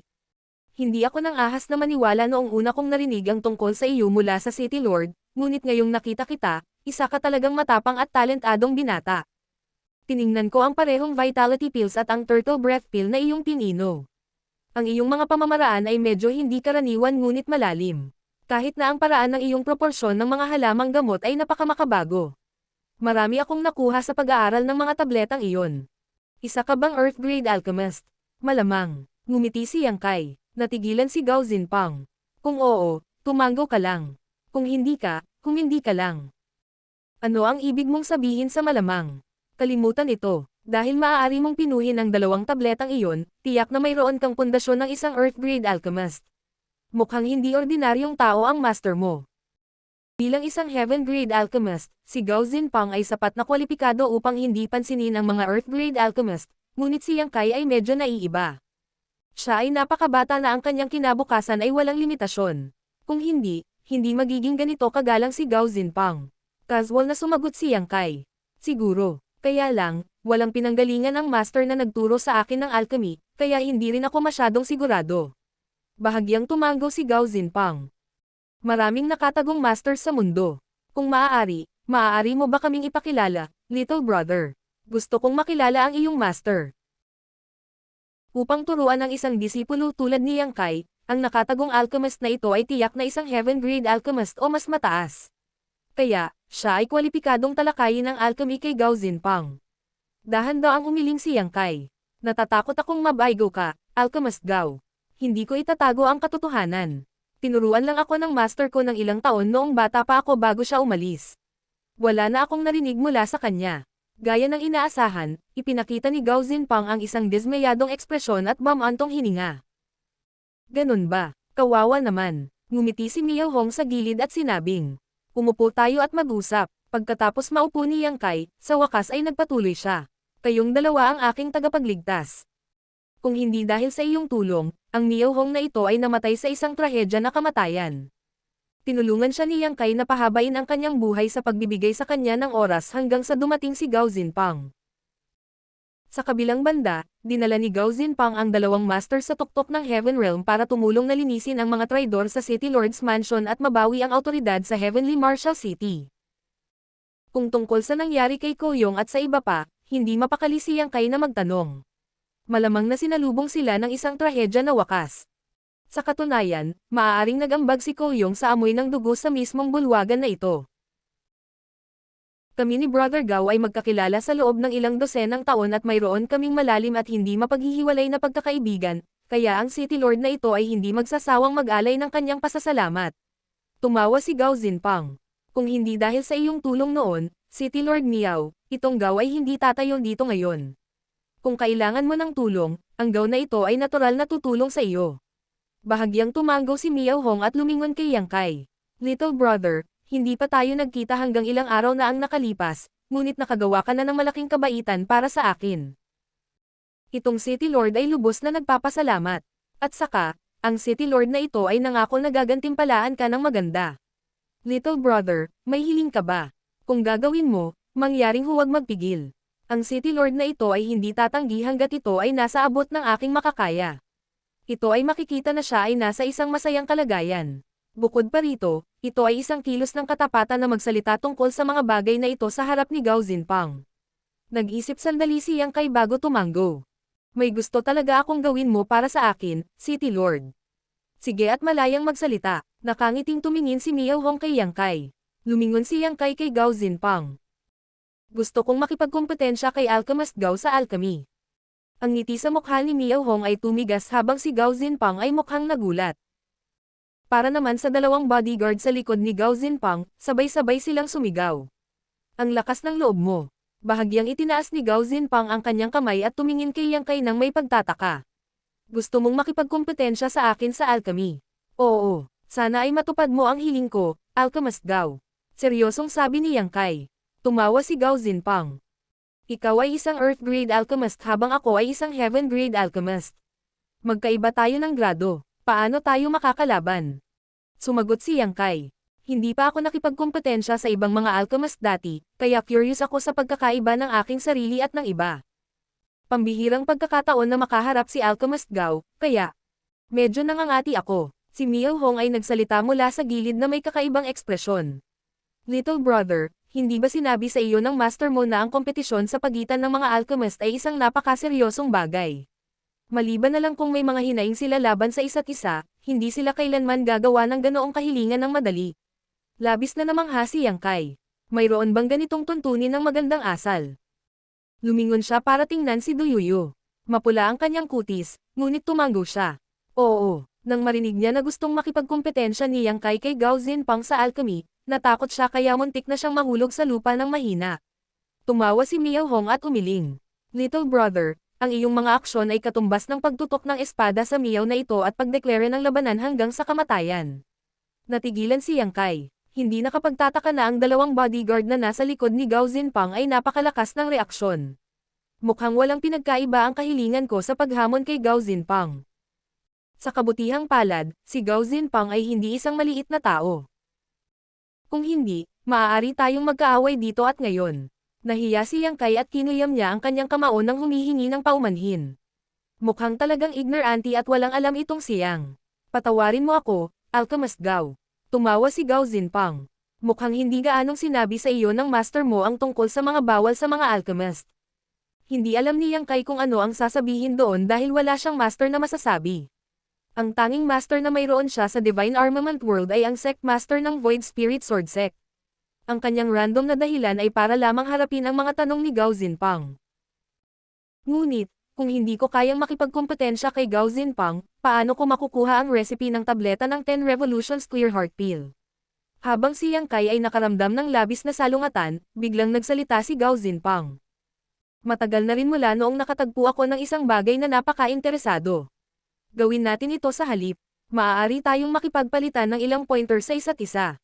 Hindi ako nang ahas na maniwala noong una kong narinig ang tungkol sa iyo mula sa City Lord, ngunit ngayong nakita kita, isa ka talagang matapang at talentadong binata. Tiningnan ko ang parehong vitality pills at ang turtle breath pill na iyong pinino. Ang iyong mga pamamaraan ay medyo hindi karaniwan ngunit malalim. Kahit na ang paraan ng iyong proporsyon ng mga halamang gamot ay napakamakabago. Marami akong nakuha sa pag-aaral ng mga tabletang iyon. Isa ka bang Earth Grade Alchemist? Malamang. Ngumiti si Yang Kai. Natigilan si Gao Zinpang. Kung oo, tumango ka lang. Kung hindi ka lang. Ano ang ibig mong sabihin sa malamang? Kalimutan ito. Dahil maaari mong pinuhin ang dalawang tabletang iyon, tiyak na mayroon kang pundasyon ng isang Earth Grade Alchemist. Mukhang hindi ordinaryong tao ang master mo. Bilang isang Heaven Grade Alchemist, si Gao Zinpang ay sapat na kwalipikado upang hindi pansinin ang mga Earth Grade Alchemist, ngunit si Yang Kai ay medyo naiiba. Siya ay napakabata na ang kanyang kinabukasan ay walang limitasyon. Kung hindi magiging ganito kagalang si Gao Zinpang. Casual na sumagot si Yang Kai. Siguro. Kaya lang, walang pinanggalingan ang master na nagturo sa akin ng alchemy, kaya hindi rin ako masyadong sigurado. Bahagyang tumango si Gao Zinpang. Maraming nakatagong master sa mundo. Kung maaari mo ba kaming ipakilala, little brother? Gusto kong makilala ang iyong master. Upang turuan ang isang disipulo tulad ni Yang Kai, ang nakatagong alchemist na ito ay tiyak na isang heaven grade alchemist o mas mataas. Kaya, siya ay kwalipikadong talakayin ng alchemy kay Gao Zinpang. Dahan-daang umiling si Yang Kai. Natatakot akong mabaigo ka, Alchemist Gao. Hindi ko itatago ang katotohanan. Tinuruan lang ako ng master ko ng ilang taon noong bata pa ako bago siya umalis. Wala na akong narinig mula sa kanya. Gaya ng inaasahan, ipinakita ni Gao Zinpang ang isang dismayadong ekspresyon at bamantong hininga. Ganun ba? Kawawa naman. Ngumiti si Miao Hong sa gilid at sinabing, umupo tayo at mag-usap. Pagkatapos maupo ni Yang Kai, sa wakas ay nagpatuloy siya. Kayong dalawa ang aking tagapagligtas. Kung hindi dahil sa iyong tulong, ang Miao Hong na ito ay namatay sa isang trahedya na kamatayan. Tinulungan siya ni Yang Kai na pahabain ang kanyang buhay sa pagbibigay sa kanya ng oras hanggang sa dumating si Gao Zinpang. Sa kabilang banda, dinala ni Gao Zinpang ang dalawang master sa tuktok ng Heaven Realm para tumulong na linisin ang mga traidor sa City Lord's Mansion at mabawi ang autoridad sa Heavenly Martial City. Kung tungkol sa nangyari kay Koyong at sa iba pa, hindi mapakali si Yang Kai na magtanong. Malamang na sinalubong sila ng isang trahedya na wakas. Sa katunayan, maaaring nagambag si Koyong sa amoy ng dugo sa mismong bulwagan na ito. Kami ni Brother Gao ay magkakilala sa loob ng ilang dosenang taon at mayroon kaming malalim at hindi mapaghihiwalay na pagkakaibigan, kaya ang City Lord na ito ay hindi magsasawang mag-alay ng kanyang pasasalamat. Tumawa si Gao Zinpang. Kung hindi dahil sa iyong tulong noon, City Lord Miao, itong Gao ay hindi tatayo dito ngayon. Kung kailangan mo ng tulong, ang Gao na ito ay natural na tutulong sa iyo. Bahagyang tumango si Miao Hong at lumingon kay Yang Kai. Little brother, hindi pa tayo nagkita hanggang ilang araw na ang nakalipas, ngunit nakagawa ka na ng malaking kabaitan para sa akin. Itong City Lord ay lubos na nagpapasalamat. At saka, ang City Lord na ito ay nangako na gagantimpalaan ka ng maganda. Little brother, may hiling ka ba? Kung gagawin mo, mangyaring huwag magpigil. Ang City Lord na ito ay hindi tatanggi hanggat ito ay nasa abot ng aking makakaya. Ito ay makikita na siya ay nasa isang masayang kalagayan. Bukod pa rito, ito ay isang kilos ng katapatan na magsalita tungkol sa mga bagay na ito sa harap ni Gao Zinpang. Nag-isip sandali si Yang Kai bago tumango. May gusto talaga akong gawin mo para sa akin, City Lord. Sige at malayang magsalita. Nakangiting tumingin si Miao Hong kay Yang Kai. Lumingon si Yang Kai kay Gao Zinpang. Gusto kong makipagkompetensya kay Alchemist Gao sa alchemy. Ang ngiti sa mukha ni Miao Hong ay tumigas habang si Gao Zinpang ay mukhang nagulat. Para naman sa dalawang bodyguard sa likod ni Gao Zinpang, sabay-sabay silang sumigaw. Ang lakas ng loob mo. Bahagyang itinaas ni Gao Zinpang ang kanyang kamay at tumingin kay Yang Kai nang may pagtataka. Gusto mong makipagkompetensya sa akin sa alchemy? Oo, sana ay matupad mo ang hiling ko, Alchemist Gao. Seryosong sabi ni Yang Kai. Tumawa si Gao Zinpang. Ikaw ay isang Earth Grade Alchemist habang ako ay isang Heaven Grade Alchemist. Magkaiba tayo ng grado. Paano tayo makakalaban? Sumagot si Yang Kai. Hindi pa ako nakipagkompetensya sa ibang mga alchemist dati, kaya curious ako sa pagkakaiba ng aking sarili at ng iba. Pambihirang pagkakataon na makaharap si Alchemist Gao, kaya medyo nangangati ako. Si Miao Hong ay nagsalita mula sa gilid na may kakaibang ekspresyon. Little brother, hindi ba sinabi sa iyo ng master mo na ang kompetisyon sa pagitan ng mga alchemist ay isang napakaseryosong bagay? Maliban na lang kung may mga hinaing sila laban sa isa't isa, hindi sila kailanman gagawa ng ganoong kahilingan ng madali. Labis na namang si Yang Kai. Mayroon bang ganitong tuntunin ng magandang asal? Lumingon siya para tingnan si Duyuyu. Mapula ang kanyang kutis, ngunit tumango siya. Oo, nang marinig niya na gustong makipagkompetensya ni Yang Kai kay Gao Zinpang sa alchemy, natakot siya kaya muntik na siyang mahulog sa lupa ng mahina. Tumawa si Miao Hong at umiling. Little brother, ang iyong mga aksyon ay katumbas ng pagtutok ng espada sa Miao na ito at pagdeklare ng labanan hanggang sa kamatayan. Natigilan si Yang Kai. Hindi nakapagtataka na ang dalawang bodyguard na nasa likod ni Gao Zinpang ay napakalakas ng reaksyon. Mukhang walang pinagkaiba ang kahilingan ko sa paghamon kay Gao Zinpang. Sa kabutihang palad, si Gao Zinpang ay hindi isang maliit na tao. Kung hindi, maaari tayong magkaaway dito at ngayon. Nahiya si Yang Kai at kinuyam niya ang kanyang kamao nang humihingi ng paumanhin. Mukhang talagang ignorante at walang alam itong siyang. Patawarin mo ako, Alchemist Gao. Tumawa si Gao Zinpang. Mukhang hindi gaanong sinabi sa iyo ng master mo ang tungkol sa mga bawal sa mga alchemist. Hindi alam ni Yang Kai kung ano ang sasabihin doon dahil wala siyang master na masasabi. Ang tanging master na mayroon siya sa Divine Armament World ay ang Sect Master ng Void Spirit Sword Sect. Ang kanyang random na dahilan ay para lamang harapin ang mga tanong ni Gao Zinpang. Ngunit, kung hindi ko kayang makipagkompetensya kay Gao Zinpang, paano ko makukuha ang recipe ng tableta ng 10 Revolutions Clear Heart Pill? Habang si Yang Kai ay nakaramdam ng labis na salungatan, biglang nagsalita si Gao Zinpang. Matagal na rin mula noong nakatagpo ako ng isang bagay na napaka-interesado. Gawin natin ito sa halip. Maaari tayong makipagpalitan ng ilang pointers sa isa't isa.